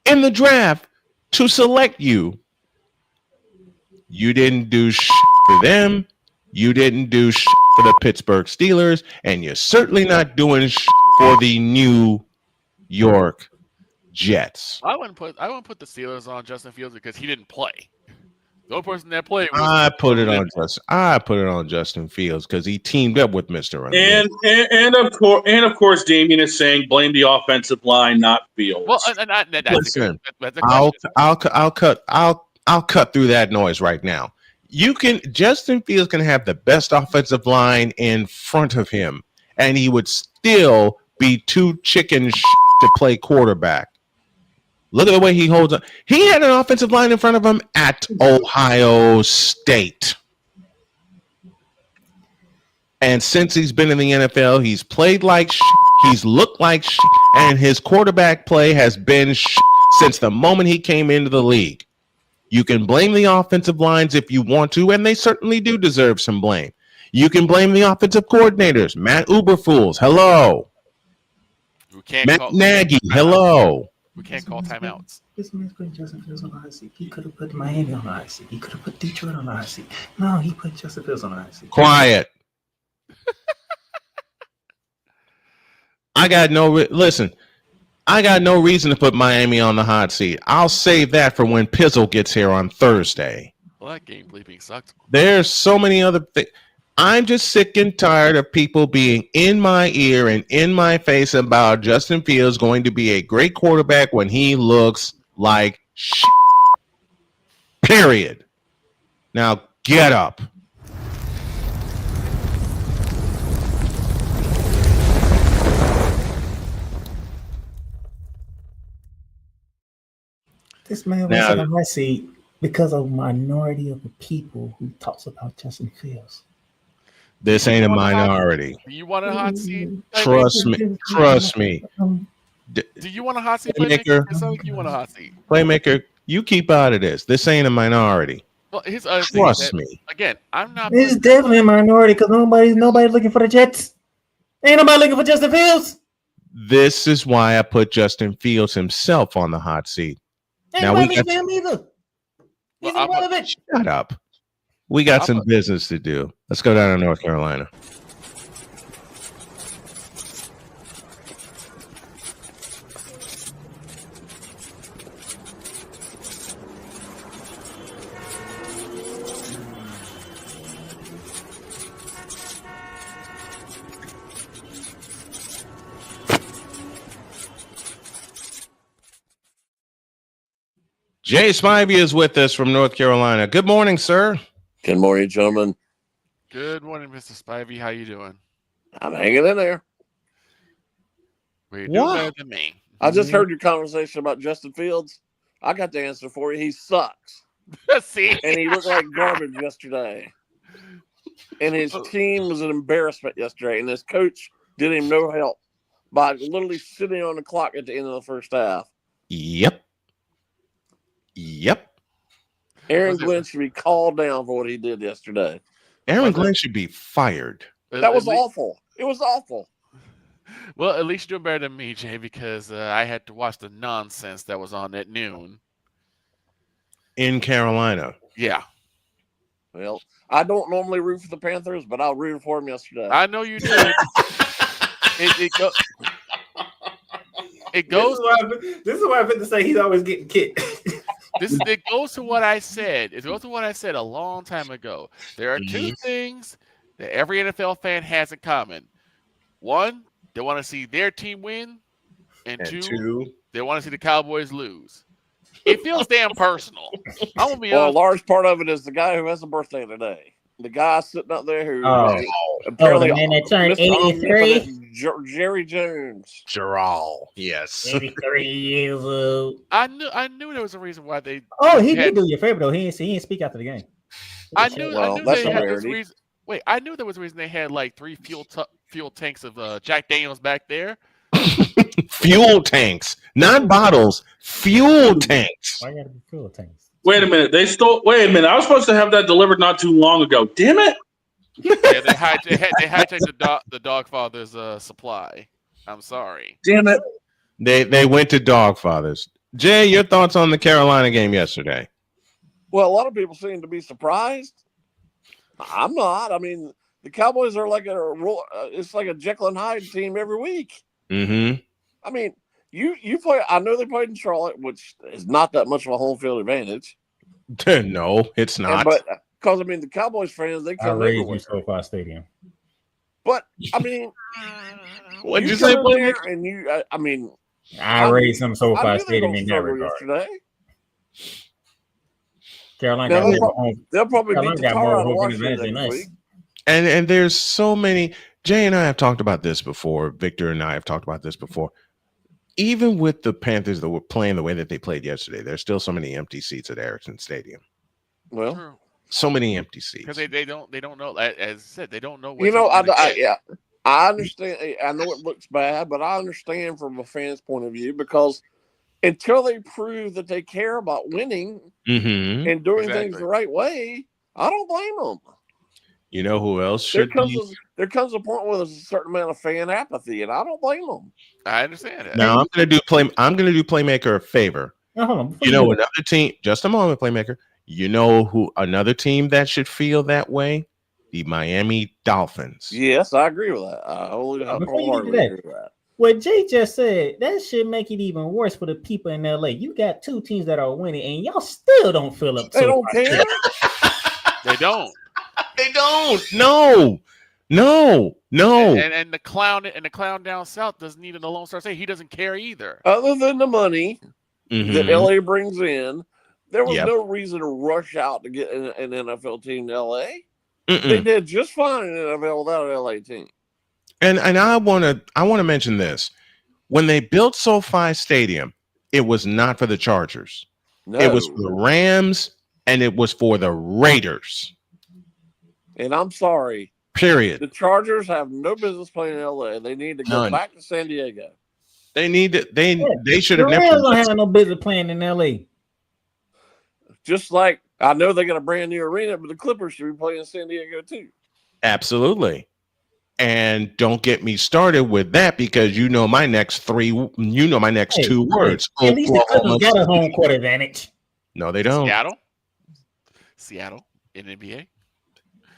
in the draft to select you. You didn't do shit for them. You didn't do shit for the Pittsburgh Steelers. And you're certainly not doing shit for the New York Jets. I wouldn't put the Steelers on Justin Fields because he didn't play. The only person that played was I put it on Justin Fields because he teamed up with Mr. Running. And of course, Damian is saying blame the offensive line, not Fields. Well, Listen, that's a I'll cut through that noise right now. Justin Fields can have the best offensive line in front of him, and he would still be too chicken to play quarterback. Look at the way he holds up. He had an offensive line in front of him at Ohio State. And since he's been in the NFL, he's played like he's looked like and his quarterback play has been since the moment he came into the league. You can blame the offensive lines if you want to, and they certainly do deserve some blame. You can blame the offensive coordinators. Matt Uberfools, hello. Matt Nagy, hello. We can't call timeouts. This man's putting Justin Fields on the hot seat. He could have put Miami on the hot seat. He could have put Detroit on the hot seat. No, he put Justin Fields on the hot seat. Quiet. I got no reason to put Miami on the hot seat. I'll save that for when Pizzle gets here on Thursday. Well, that game bleeping sucked. There's so many other things. I'm just sick and tired of people being in my ear and in my face about Justin Fields going to be a great quarterback when he looks like shit. Period. Now get up. This man was on the hot seat because of a minority of the people who talks about Justin Fields. This ain't a minority. Do you want a hot seat? Trust me. Do you want a hot seat, Playmaker? It sounds like you want a hot seat. Playmaker, you keep out of this. This ain't a minority. Well, Trust me. Again, I'm not. It's definitely a minority because nobody's looking for the Jets. Ain't nobody looking for Justin Fields. This is why I put Justin Fields himself on the hot seat. Ain't nobody looking for him either. He's irrelevant. Shut up. We got some business to do. Let's go down to North Carolina. Jay Spivey is with us from North Carolina. Good morning, sir. Good morning, gentlemen. Good morning, Mr. Spivey. How you doing? I'm hanging in there. Well, you're doing better than me. I just heard your conversation about Justin Fields. I got the answer for you. He sucks. See? And he looked like garbage yesterday. And his team was an embarrassment yesterday. And his coach did him no help by literally sitting on the clock at the end of the first half. Yep. Aaron Glenn should be called down for what he did yesterday. Aaron Glenn should be fired. That was awful. It was awful. Well, at least you're better than me, Jay, because I had to watch the nonsense that was on at noon. In Carolina. Yeah. Well, I don't normally root for the Panthers, but I rooted for them yesterday. I know you did. It goes. This is why I've been to say he's always getting kicked. It goes to what I said. It goes to what I said a long time ago. There are two things that every NFL fan has in common. One, they want to see their team win, and two, they want to see the Cowboys lose. It feels damn personal. I'm gonna be honest. A large part of it is the guy who has a birthday today. The guy sitting up there who apparently the man that turned 83, Jerry Jones. Gerald, yes, 83 years old. I knew there was a reason why they. Oh, he did do your favorite though. He didn't speak after the game. I knew they had this reason. Wait, I knew there was a reason they had like 3 fuel tanks of Jack Daniels back there. Fuel tanks, not bottles. Fuel tanks. Why gotta be fuel tanks? Wait a minute. Wait a minute. I was supposed to have that delivered not too long ago. Damn it. Yeah, they hijacked the Dogfather's supply. I'm sorry. Damn it. They went to Dogfathers. Jay, your thoughts on the Carolina game yesterday? Well, a lot of people seem to be surprised. I'm not. I mean, the Cowboys are like it's like a Jekyll and Hyde team every week. Mm-hmm. I mean, you play. I know they played in Charlotte, which is not that much of a home field advantage. No, it's not. But because I mean, the Cowboys fans they come everywhere. SoFi Stadium. But I mean, what did you say? And you, I mean, I raised some SoFi Stadium in that regard. Yesterday. Carolina they'll probably beat the tar out of Washington next week. And there's so many. Jay and I have talked about this before. Victor and I have talked about this before. Even with the Panthers that were playing the way that they played yesterday, there's still so many empty seats at Ericsson Stadium. Well, so many empty seats because they don't know. As I said, they don't know. What I understand. I know it looks bad, but I understand from a fan's point of view because until they prove that they care about winning and doing things the right way, I don't blame them. You know who else should there comes a point where there's a certain amount of fan apathy, and I don't blame them. I understand it. Now I'm gonna do Playmaker a favor. You know another team. Just a moment, Playmaker. You know who another team that should feel that way? The Miami Dolphins. Yes, I agree with that. I wholeheartedly agree with that. What Jay just said, that should make it even worse for the people in LA. You got two teams that are winning, and y'all still don't fill up. They don't care. They don't. They don't. No. And the clown down south doesn't need an Lone Star State. He doesn't care either. Other than the money that LA brings in, there was no reason to rush out to get an NFL team to LA. They did just fine in the NFL without an LA team. And I want to mention this. When they built SoFi Stadium, it was not for the Chargers. No. It was for the Rams and it was for the Raiders. And I'm sorry. Period. The Chargers have no business playing in LA. They need to go back to San Diego. They need to. They should have never. Rams don't have no business playing in LA. Just like I know they got a brand new arena, but the Clippers should be playing in San Diego too. Absolutely. And don't get me started with that because you know my next two words. At least the Clippers got a home court advantage. No, they don't. Seattle in NBA.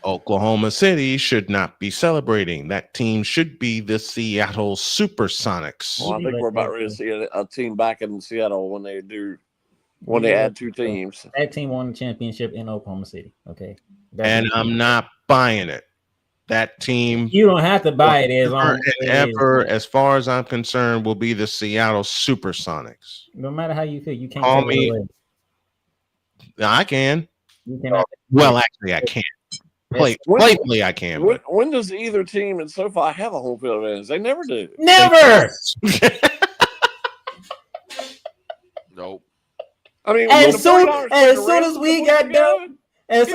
Oklahoma City should not be celebrating. That team should be the Seattle Supersonics. Well, I think we're about ready to see a team back in Seattle when they add two teams. That team won the championship in Oklahoma City. Okay. And I'm not buying it. That team. You don't have to buy it as long as far as I'm concerned, will be the Seattle Supersonics. No matter how you feel, you can't call me. I can. You cannot. Well, actually, I can't. Playfully, I can. When does either team in SoFi have a home field advantage? They never do. Never. Nope. I mean, as soon as we got done with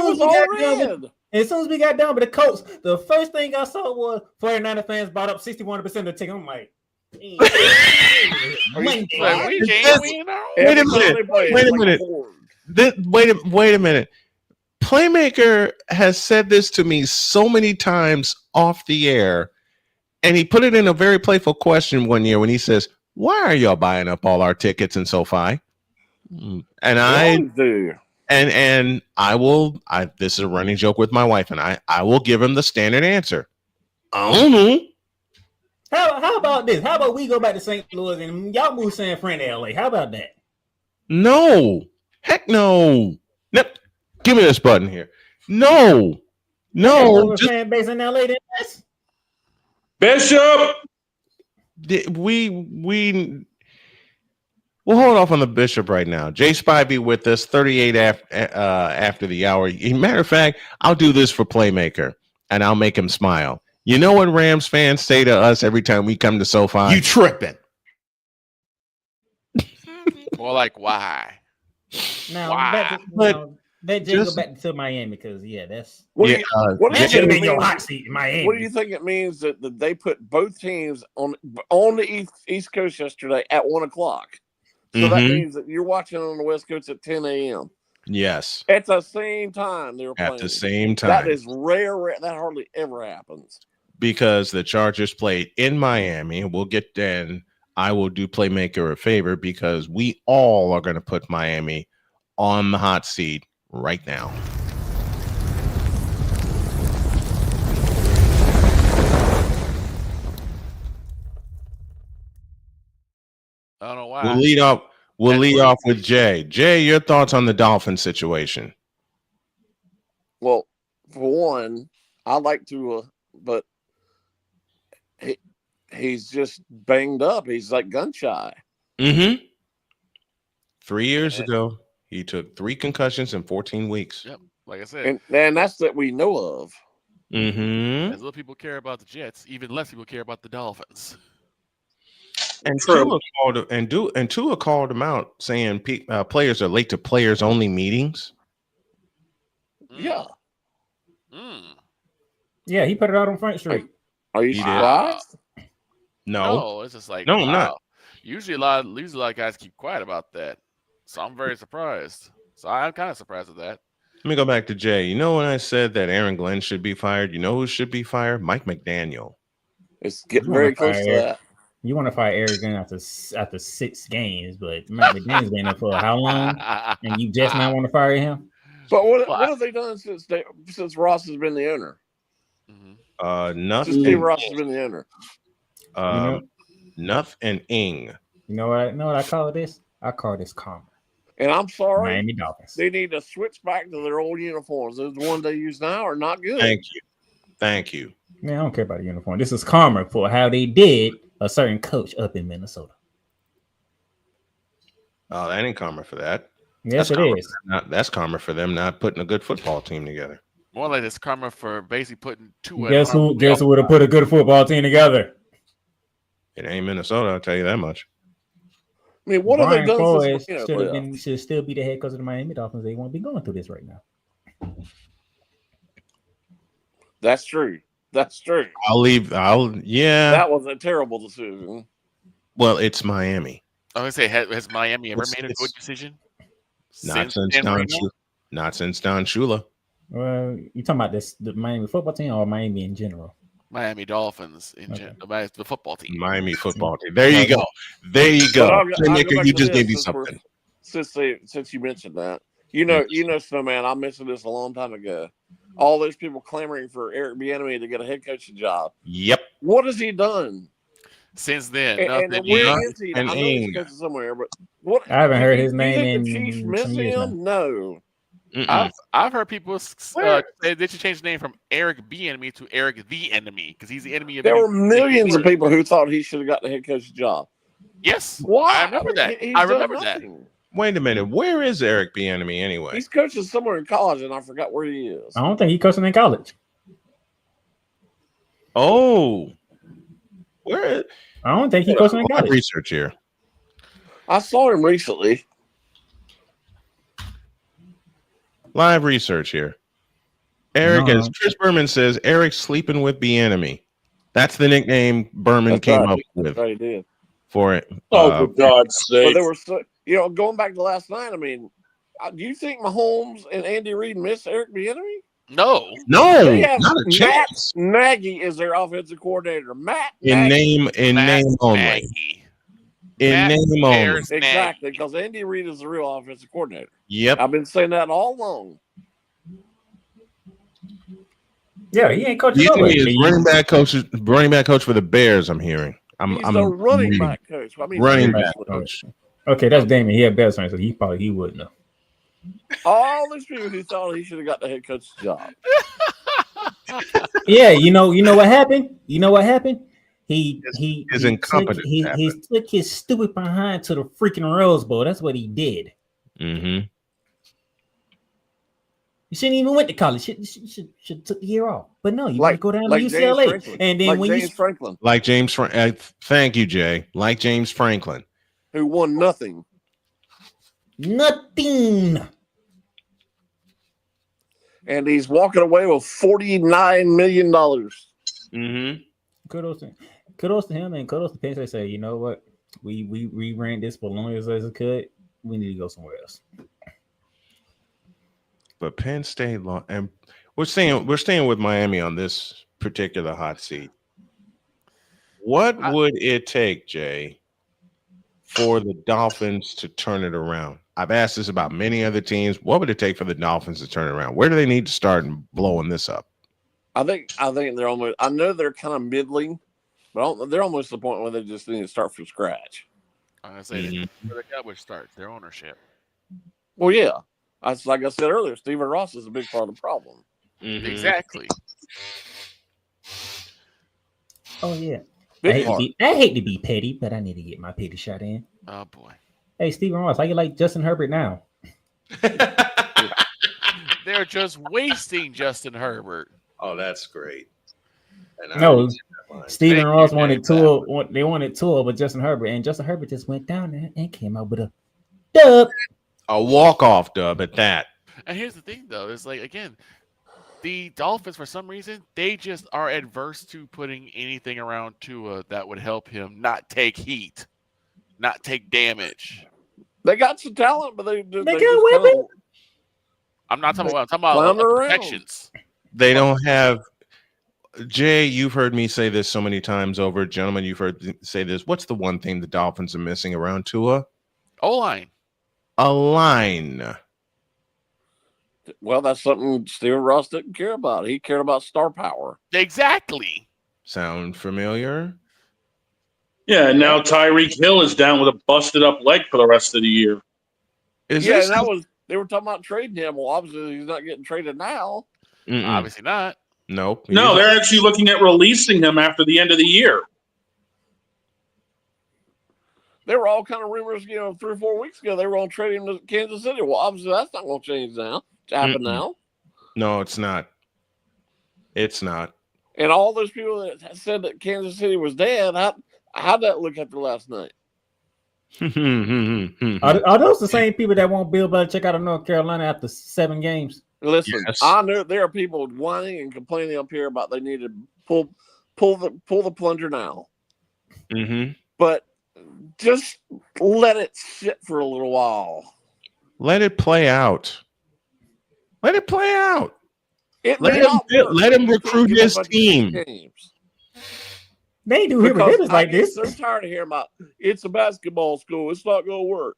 the Colts, the first thing I saw was 49er fans bought up 61% of the ticket. I'm like, wait a minute. Playmaker has said this to me so many times off the air, And he put it in a very playful question one year when he says, "Why are y'all buying up all our tickets in SoFi?" And I do. And I will. This is a running joke with my wife, and I will give him the standard answer. I don't know. How about this? How about we go back to St. Louis and y'all move San Fran to LA? How about that? No. Heck no. Nope. Give me this button here. No. No. Just, fan base in LA than us? Bishop. We'll hold off on the Bishop right now. Jay Spy be with us 38 after the hour. Matter of fact, I'll do this for Playmaker, and I'll make him smile. You know what Rams fans say to us every time we come to SoFi? You tripping. More like, why? Now, why? That Jay go back to Miami because, that's... What do should have been your hot seat in Miami. What do you think it means that they put both teams on the East Coast yesterday at 1 o'clock? So that means that you're watching on the West Coast at 10 a.m. Yes. At the same time they were playing. At the same time. That is rare. That hardly ever happens. Because the Chargers played in Miami. We'll get then. I will do Playmaker a favor because we all are going to put Miami on the hot seat right now. I don't know why. We'll lead off with Jay. Jay, your thoughts on the Dolphin situation? Well, for one, I like to, but he's just banged up. He's like gun shy. 3 years ago, he took 3 concussions in 14 weeks. Yep, like I said, and that's that we know of. As little people care about the Jets, even less people care about the Dolphins. And Tua called him out, saying players are late to players only meetings. Yeah. Yeah, he put it out on Front Street. Are you surprised? No, it's just like I'm not. Usually a lot of guys keep quiet about that, so I'm very surprised. So I'm kind of surprised at that. Let me go back to Jay. You know when I said that Aaron Glenn should be fired? You know who should be fired? Mike McDaniel. It's getting very close to that. You want to fire Aaron Glenn after 6 games, but Mike McDaniel's been there for how long? And you just not want to fire him? But what have they done since Ross has been the owner? Nothing. Since Steve Ross has been the owner. Nuff and Ing. You know what I call this? I call this karma. And I'm sorry, Miami Dolphins. They need to switch back to their old uniforms. Those ones they use now are not good. Thank you. Man, I don't care about the uniform. This is karma for how they did a certain coach up in Minnesota. Oh, that ain't karma for that. Yes, it is. That's karma for them not putting a good football team together. More like it's karma for basically putting 2. Guess who would have put a good football team together? It ain't Minnesota, I'll tell you that much. I mean, what have they done since should still be the head coach of the Miami Dolphins. They won't be going through this right now. That's true. Yeah. That was a terrible decision. Well, it's Miami. I was gonna say, has Miami ever made a good decision? Not since Don Shula. Well, you talking about the Miami football team or Miami in general? Miami Dolphins in general, the football team. Miami football team. There you go. You just gave me something. Since you mentioned that, you know, Snowman, I mentioned this a long time ago. All those people clamoring for Eric Bieniemy to get a head coaching job. Yep. What has he done since then? And where is he? I know he's coaching somewhere, but what? I haven't heard his name in. Chiefs miss him? No. I've heard people say they should change the name from Eric Bieniemy to Eric the Enemy because he's the enemy of. There were millions of people who thought he should have got the head coach's job. Yes, why? I remember that. I remember that. Wait a minute, where is Eric Bieniemy anyway? He's coaching somewhere in college, and I forgot where he is. I don't think he's coaching in college. Oh, where? I don't think he's coaching in college. Research here. I saw him recently. Live research here. Eric, as Chris Berman says, Eric's sleeping with Bieniemy. That's the nickname Berman came up with. Right, he did. For it. For God's sake. But there were going back to last night. I mean, do you think Mahomes and Andy Reid miss Eric Bieniemy? No, They have not a Matt chance. Nagy is their offensive coordinator. Matt In Nagy. name only. In name only. Exactly, because Andy Reid is the real offensive coordinator. Yep. I've been saying that all along. Yeah, he ain't coaching He's nobody. running back coach for the Bears. I'm hearing. He's the running back coach. I mean, running back seriously. coach. Okay, that's Damon. He had better signs, so he wouldn't know. All these people who thought he should have got the head coach's job. Yeah, you know what happened? You know what happened? He took his stupid behind to the freaking Rose Bowl. That's what he did. Mm-hmm. You shouldn't even went to college. Should took the year off. But no, you want to go down to UCLA, and then when James Franklin, like James Franklin. Thank you, Jay. Like James Franklin, who won nothing. And he's walking away with $49 million. Mm-hmm. Kudos to him, and kudos to Penn State. Say, you know what? We ran this for as long as it could. We need to go somewhere else. But Penn State and we're staying with Miami on this particular hot seat. What would it take, Jay, for the Dolphins to turn it around? I've asked this about many other teams. What would it take for the Dolphins to turn it around? Where do they need to start and blowing this up? I think they're almost. I know they're kind of middling, but they're almost to the point where they just need to start from scratch. I'm gonna say where the Cowboys start their ownership. Well, yeah, like I said earlier, Stephen Ross is a big part of the problem. Mm-hmm. Exactly. Oh yeah, I hate to be petty, but I need to get my petty shot in. Oh boy. Hey, Stephen Ross, how you like Justin Herbert now? They're just wasting Justin Herbert. Oh, that's great. No, Stephen Ross wanted Tua. They wanted Tua, but Justin Herbert, and Justin Herbert just went down there and came out with a dub. A walk-off dub at that. And here's the thing, though, is like, again, the Dolphins, for some reason, they just are adverse to putting anything around Tua that would help him not take heat, not take damage. They got some talent, but they got weapons. I'm not talking about. I'm talking about protections. They don't have. Jay, you've heard me say this so many times over. Gentlemen, you've heard me say this. What's the one thing the Dolphins are missing around Tua? O-line. A line. Well, that's something Stephen Ross didn't care about. He cared about star power. Exactly. Sound familiar? Yeah, and now Tyreek Hill is down with a busted up leg for the rest of the year. They were talking about trading him. Well, obviously he's not getting traded now. Mm-mm. Obviously not. Nope. No, they're actually looking at releasing him after the end of the year. There were all kind of rumors, 3 or 4 weeks ago. They were going to trade him to Kansas City. Well, obviously that's not going to change now. It's happened now. No, it's not. It's not. And all those people that said that Kansas City was dead, how'd that look after last night? Are those the same people that won't Bill Belichick out of North Carolina after 7 games? Listen, yes. I know there are people whining and complaining up here about they need to pull the plunger now. Mm-hmm. But just let it sit for a little while. Let it play out. Let it play out. Let him recruit his team. They do hear ridiculous like this. I'm so tired of hearing about it's a basketball school. It's not going to work.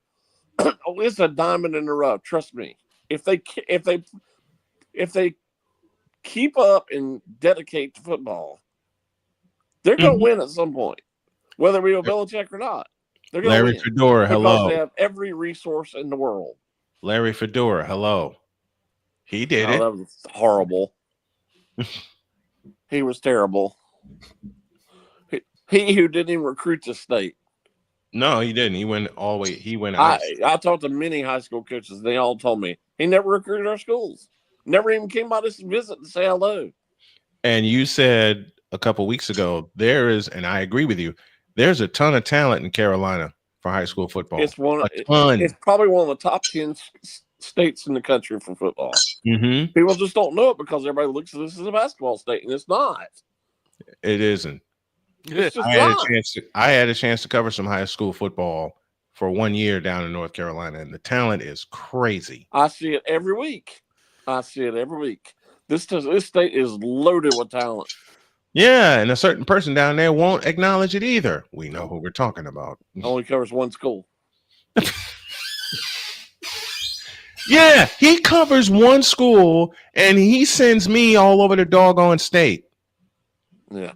It's a diamond in the rough. Trust me. If they keep up and dedicate to football, they're going to win at some point, whether we have Belichick or not. They're going to win. Larry Fedora, hello. They have every resource in the world. Larry Fedora, hello. He did it. That was horrible. He was terrible. He who didn't even recruit the state. No, he didn't. He went all the way. He went out. I talked to many high school coaches. They all told me he never recruited our schools. Never even came by this visit to say hello. And you said a couple weeks ago, and I agree with you, there's a ton of talent in Carolina for high school football. It's ton. Probably one of the top 10 states in the country for football. Mm-hmm. People just don't know it because everybody looks at this as a basketball state, and it's not. It isn't. I had a chance to cover some high school football for 1 year down in North Carolina, and the talent is crazy. I see it every week. This state is loaded with talent. Yeah, and a certain person down there won't acknowledge it either. We know who we're talking about. Only covers one school. Yeah, he covers one school, and he sends me all over the doggone state. Yeah.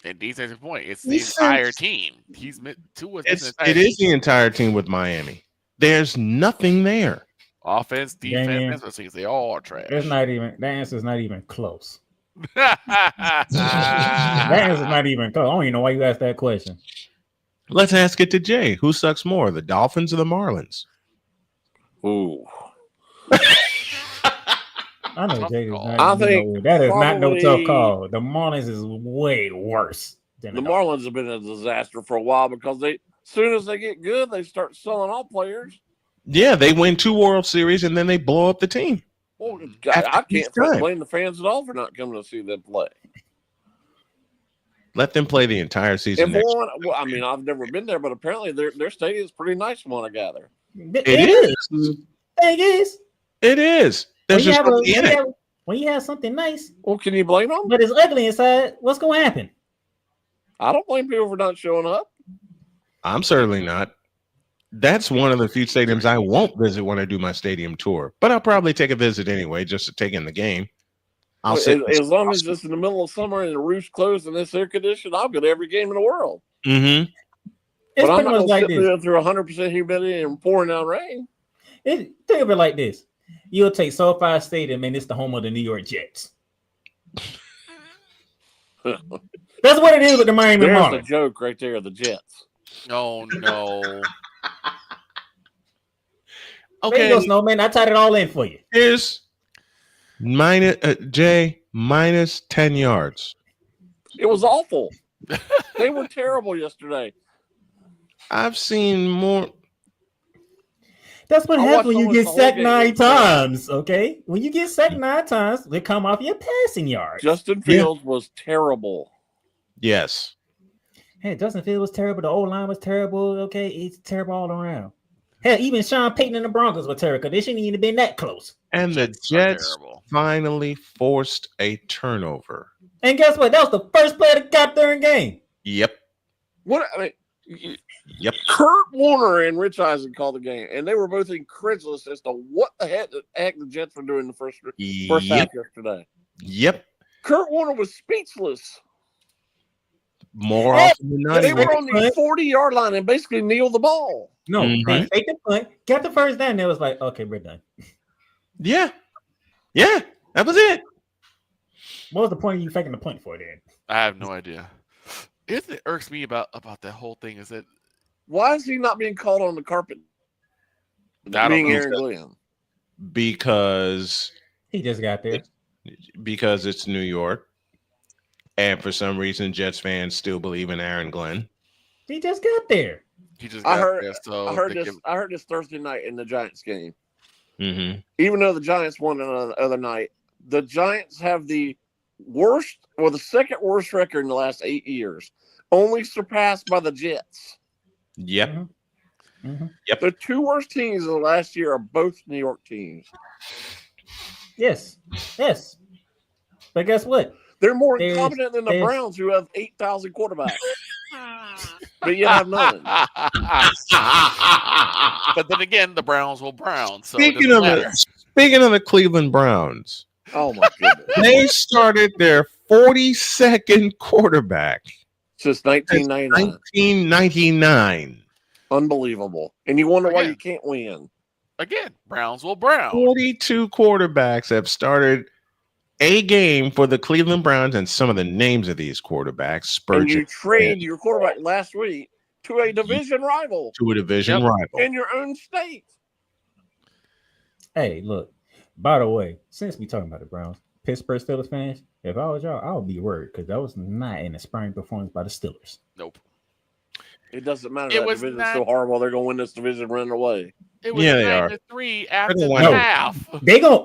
And defensive point, it's the entire team. He's Tua. It is the entire team with Miami. There's nothing there. Offense, defense, special teams, they all are trash. It's not even. The answer's not even close. That answer's not even close. I don't even know why you asked that question. Let's ask it to Jay. Who sucks more, the Dolphins or the Marlins? Ooh. I know Jay is not. I think that is not no tough call. The Marlins is way worse than the Marlins have been a disaster for a while because as soon as they get good, they start selling all players. Yeah, they win 2 World Series and then they blow up the team. Well, I can't blame the fans at all for not coming to see them play. Let them play the entire season. I mean, I've never been there, but apparently their stadium is pretty nice from what I gather. It is. It is. There's just something in it. When you have something nice, well, can you blame them? But it's ugly inside. What's going to happen? I don't blame people for not showing up. I'm certainly not. That's one of the few stadiums I won't visit when I do my stadium tour, but I'll probably take a visit anyway, just to take in the game. As long as it's in the middle of summer and the roof's closed and it's air conditioned, I'll go to every game in the world. Mm-hmm. But I'm not going to sit there through 100% humidity and pouring down rain. Think of it like this. You'll take SoFi Stadium and it's the home of the New York Jets. That's what it is with the Miami Marlins. There's the joke right there, the Jets. Oh, no. Okay. There you go, Snowman. I tied it all in for you. Here's minus 10 yards. It was awful. They were terrible yesterday. I've seen more. That's what happens when you get sacked 9 times, okay? When you get sacked 9 times, they come off your passing yards. Justin Fields was terrible. Yes. Hey, Justin Fields was terrible. The O-line was terrible, okay? It's terrible all around. Hell, even Sean Payton and the Broncos were terrible. They shouldn't even have been that close. And the Jets finally forced a turnover. And guess what? That was the first play that got during game. Yep. Yep. Kurt Warner and Rich Eisen called the game, and they were both incredulous as to what the heck the Jets were doing the first half yesterday. Yep. Kurt Warner was speechless. More often than not, they were on the 40-yard line and basically kneeled the ball. No, they faked the punt, got the first down. It was like, okay, we're done. Yeah, that was it. What was the point of you faking the punt for then? I have no idea. It irks me about that whole thing is that why is he not being called on the carpet? Being Aaron Glenn. Because he just got there. Because it's New York. And for some reason, Jets fans still believe in Aaron Glenn. He just got there. I heard this Thursday night in the Giants game. Mm-hmm. Even though the Giants won the other night, the Giants have the worst or the second worst record in the last 8 years, only surpassed by the Jets. Yep. Mm-hmm. Yep. The 2 worst teams of the last year are both New York teams. Yes. But guess what? They're more incompetent than the Browns, who have 8,000 quarterbacks. But you have none. But then again, the Browns will Brown. So speaking of the Cleveland Browns, oh my goodness, they started their 42nd quarterback since 1999. Unbelievable. And you wonder why you can't win. Again, Browns will Brown. 42 quarterbacks have started a game for the Cleveland Browns, and some of the names of these quarterbacks. Spurgeon. And you traded your quarterback last week to a division rival. In your own state. Hey, look. By the way, since we talking about the Browns, Pittsburgh Steelers fans, if I was y'all, I would be worried because that was not an inspiring performance by the Steelers. Nope. It doesn't matter. That division is so horrible. They're going to win this division running away. It was 9-3 after the half.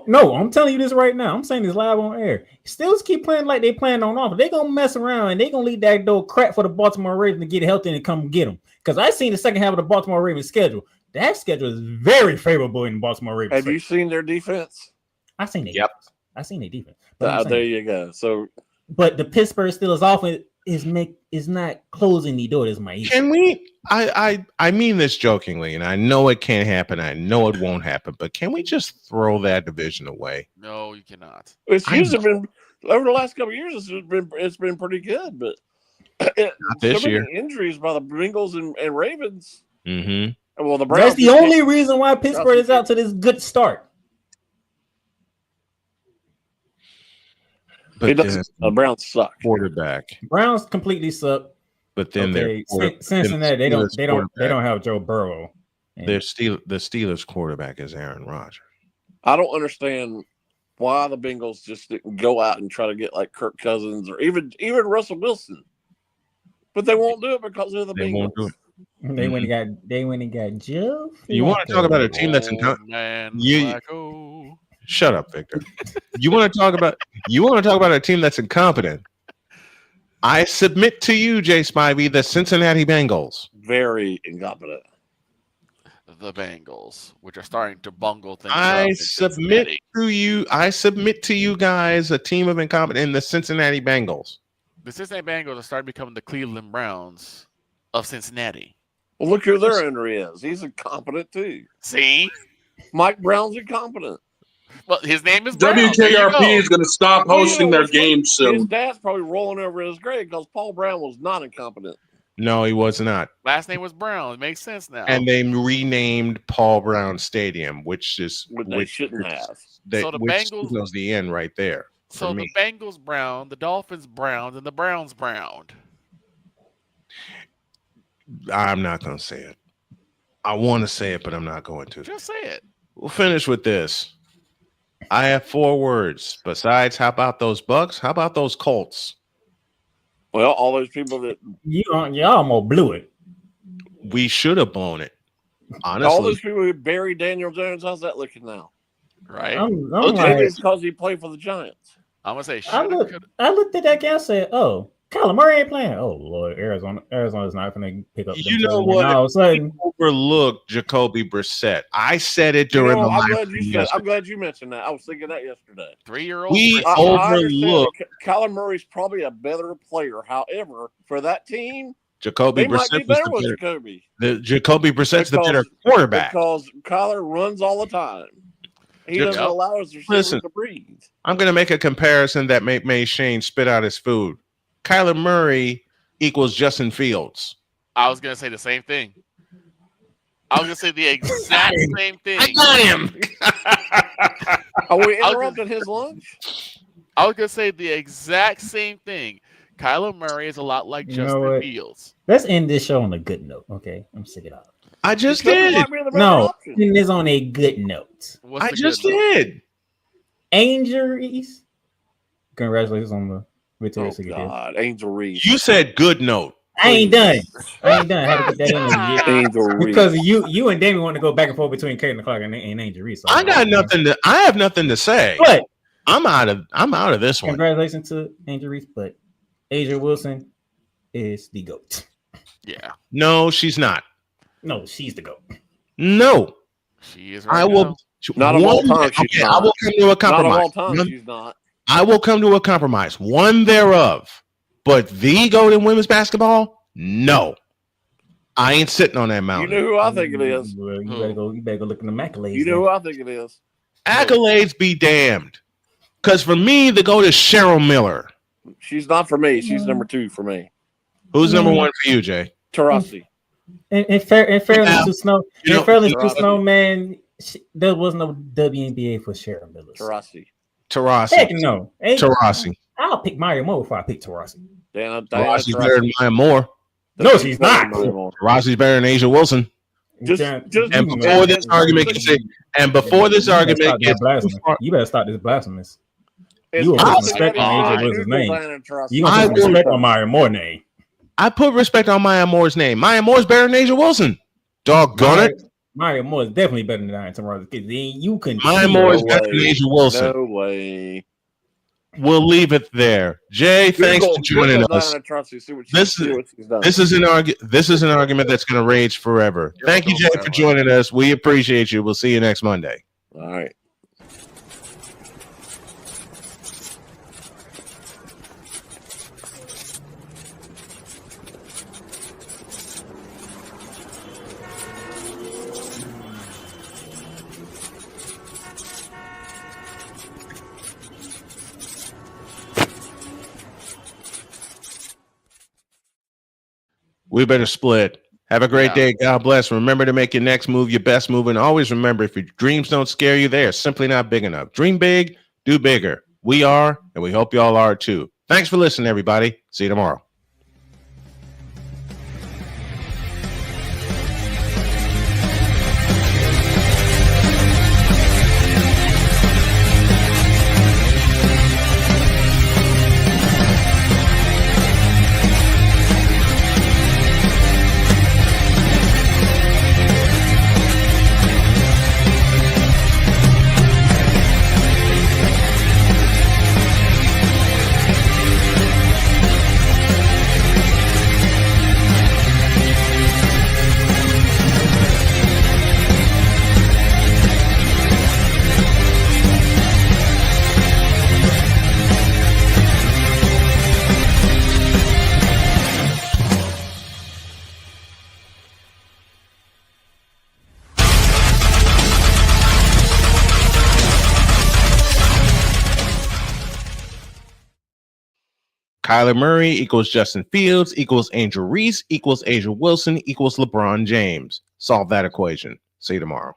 No, I'm telling you this right now. I'm saying this live on air. Steelers keep playing like they playing on offense. They're gonna mess around and they're gonna leave that door crack for the Baltimore Ravens to get healthy and come get them. Because I seen the second half of the Baltimore Ravens schedule. That schedule is very favorable in Baltimore Ravens. Have you seen their defense? I seen it. Yep. I seen their defense. But There you go. So, but the Pittsburgh Steelers offense is not closing the door. Is my issue. Can we? I mean this jokingly, and I know it can't happen. I know it won't happen. But can we just throw that division away? No, you cannot. it's usually been over the last couple of years. It's been pretty good, but Not this so many year. injuries by the Bengals and Ravens. Mm-hmm. Well, the Browns. That's the only reason why Pittsburgh is out to this good start. But the Browns suck. Quarterback. Browns completely suck. But then Cincinnati, they don't have Joe Burrow. The Steelers quarterback is Aaron Rodgers. I don't understand why the Bengals just didn't go out and try to get like Kirk Cousins or even Russell Wilson, but they won't do it because they're the Bengals. Won't do it. They went and got Joe. You want to talk about a team that's in Shut up, Victor. You want to talk about a team that's incompetent? I submit to you, Jay Spivey, the Cincinnati Bengals. Very incompetent. The Bengals, which are starting to bungle things. I submit to you guys a team of incompetent in the Cincinnati Bengals. The Cincinnati Bengals are starting to become the Cleveland Browns of Cincinnati. Well, look who their owner is. He's incompetent too. See? Mike Brown's incompetent. Well, his name is Brown. WKRP is going to stop hosting their games soon. His dad's probably rolling over his grave because Paul Brown was not incompetent. No, he was not. Last name was Brown. It makes sense now. And they renamed Paul Brown Stadium, which they shouldn't have. So the Bengals was the end right there. So the Bengals brown, the Dolphins brown, and the Browns browned. I'm not going to say it. I want to say it, but I'm not going to. Just say it. We'll finish with this. I have 4 words. Besides, how about those Bucs? How about those Colts? Well, all those people that you almost blew it. We should have blown it. Honestly, all those people who buried Daniel Jones. How's that looking now? Right. Maybe it's because he played for the Giants. I'm gonna say. I looked at that guy and said, "Oh, Kyler Murray ain't playing. Oh Lord, Arizona's not going to pick up." You know what? All of a sudden, overlooked Jacoby Brissett. I said it during the live. I'm glad you mentioned that. I was thinking that yesterday. 3-year-old. We overlooked. Kyler Murray's probably a better player. However, for that team, Jacoby Brissett might be better with Jacoby. Jacoby Brissett's the better quarterback because Kyler runs all the time. He doesn't allow his receivers to breathe. I'm going to make a comparison that made Shane spit out his food. Kyler Murray equals Justin Fields. I was going to say the same thing. I was going to say the exact same thing. I got him. Are we interrupting his lunch? I was going to say the exact same thing. Kyler Murray is a lot like Justin Fields. Let's end this show on a good note, okay? I'm sick of it. I just did. No, end this on a good note. I just did. Angel Reese. Congratulations on the victory. God, Angel Reese. You said good note. I ain't done. I had to get that in there. Angel Reese. Because you and Damien want to go back and forth between Caitlin Clark and Angel Reese. So I have nothing to say. But I'm out of this one. Congratulations to Angel Reese, but Asia Wilson is the GOAT. Yeah. No, she's not. No, she's the GOAT. No. She is right. I will not of all time. She's not. I will come to a compromise. Not of all time, she's not. I will come to a compromise. One thereof. But the GOAT in women's basketball? No. I ain't sitting on that mountain. You know who I think it is. Well, you better go look in the accolades. You know who I think it is. Accolades be damned. Because for me, the GOAT is Cheryl Miller. She's not for me. She's number 2 for me. Who's number 1 for you, Jay? Tarasi. In fairness to Snowman, there was no WNBA for Cheryl Miller. Tarasi. Heck no. Tarasi. I'll pick Maya Moore before I pick Tarasi. Tarasi's better than Maya Moore. No, she's not. Tarasi's better than Asia Wilson. And before this argument gets you better start this blasphemous. You will put respect on Asia Wilson's name. You gonna put respect on Maya Moore's name. I put respect on Maya Moore's name. Maya Moore's better than Asia Wilson. Doggone it. Maya Moore is definitely better than Tarasi. You can. Maya Moore is better than Asia Wilson. No way. We'll leave it there. Jay, thanks for joining us. This is an argument that's going to rage forever. Thank you, Jay, for joining us. We appreciate you. We'll see you next Monday. All right. We better split. Have a great day. God bless. Remember to make your next move your best move. And always remember, if your dreams don't scare you, they are simply not big enough. Dream big, do bigger. We are, and we hope y'all are too. Thanks for listening, everybody. See you tomorrow. Kyler Murray equals Justin Fields equals Angel Reese equals Angel Wilson equals LeBron James. Solve that equation. See you tomorrow.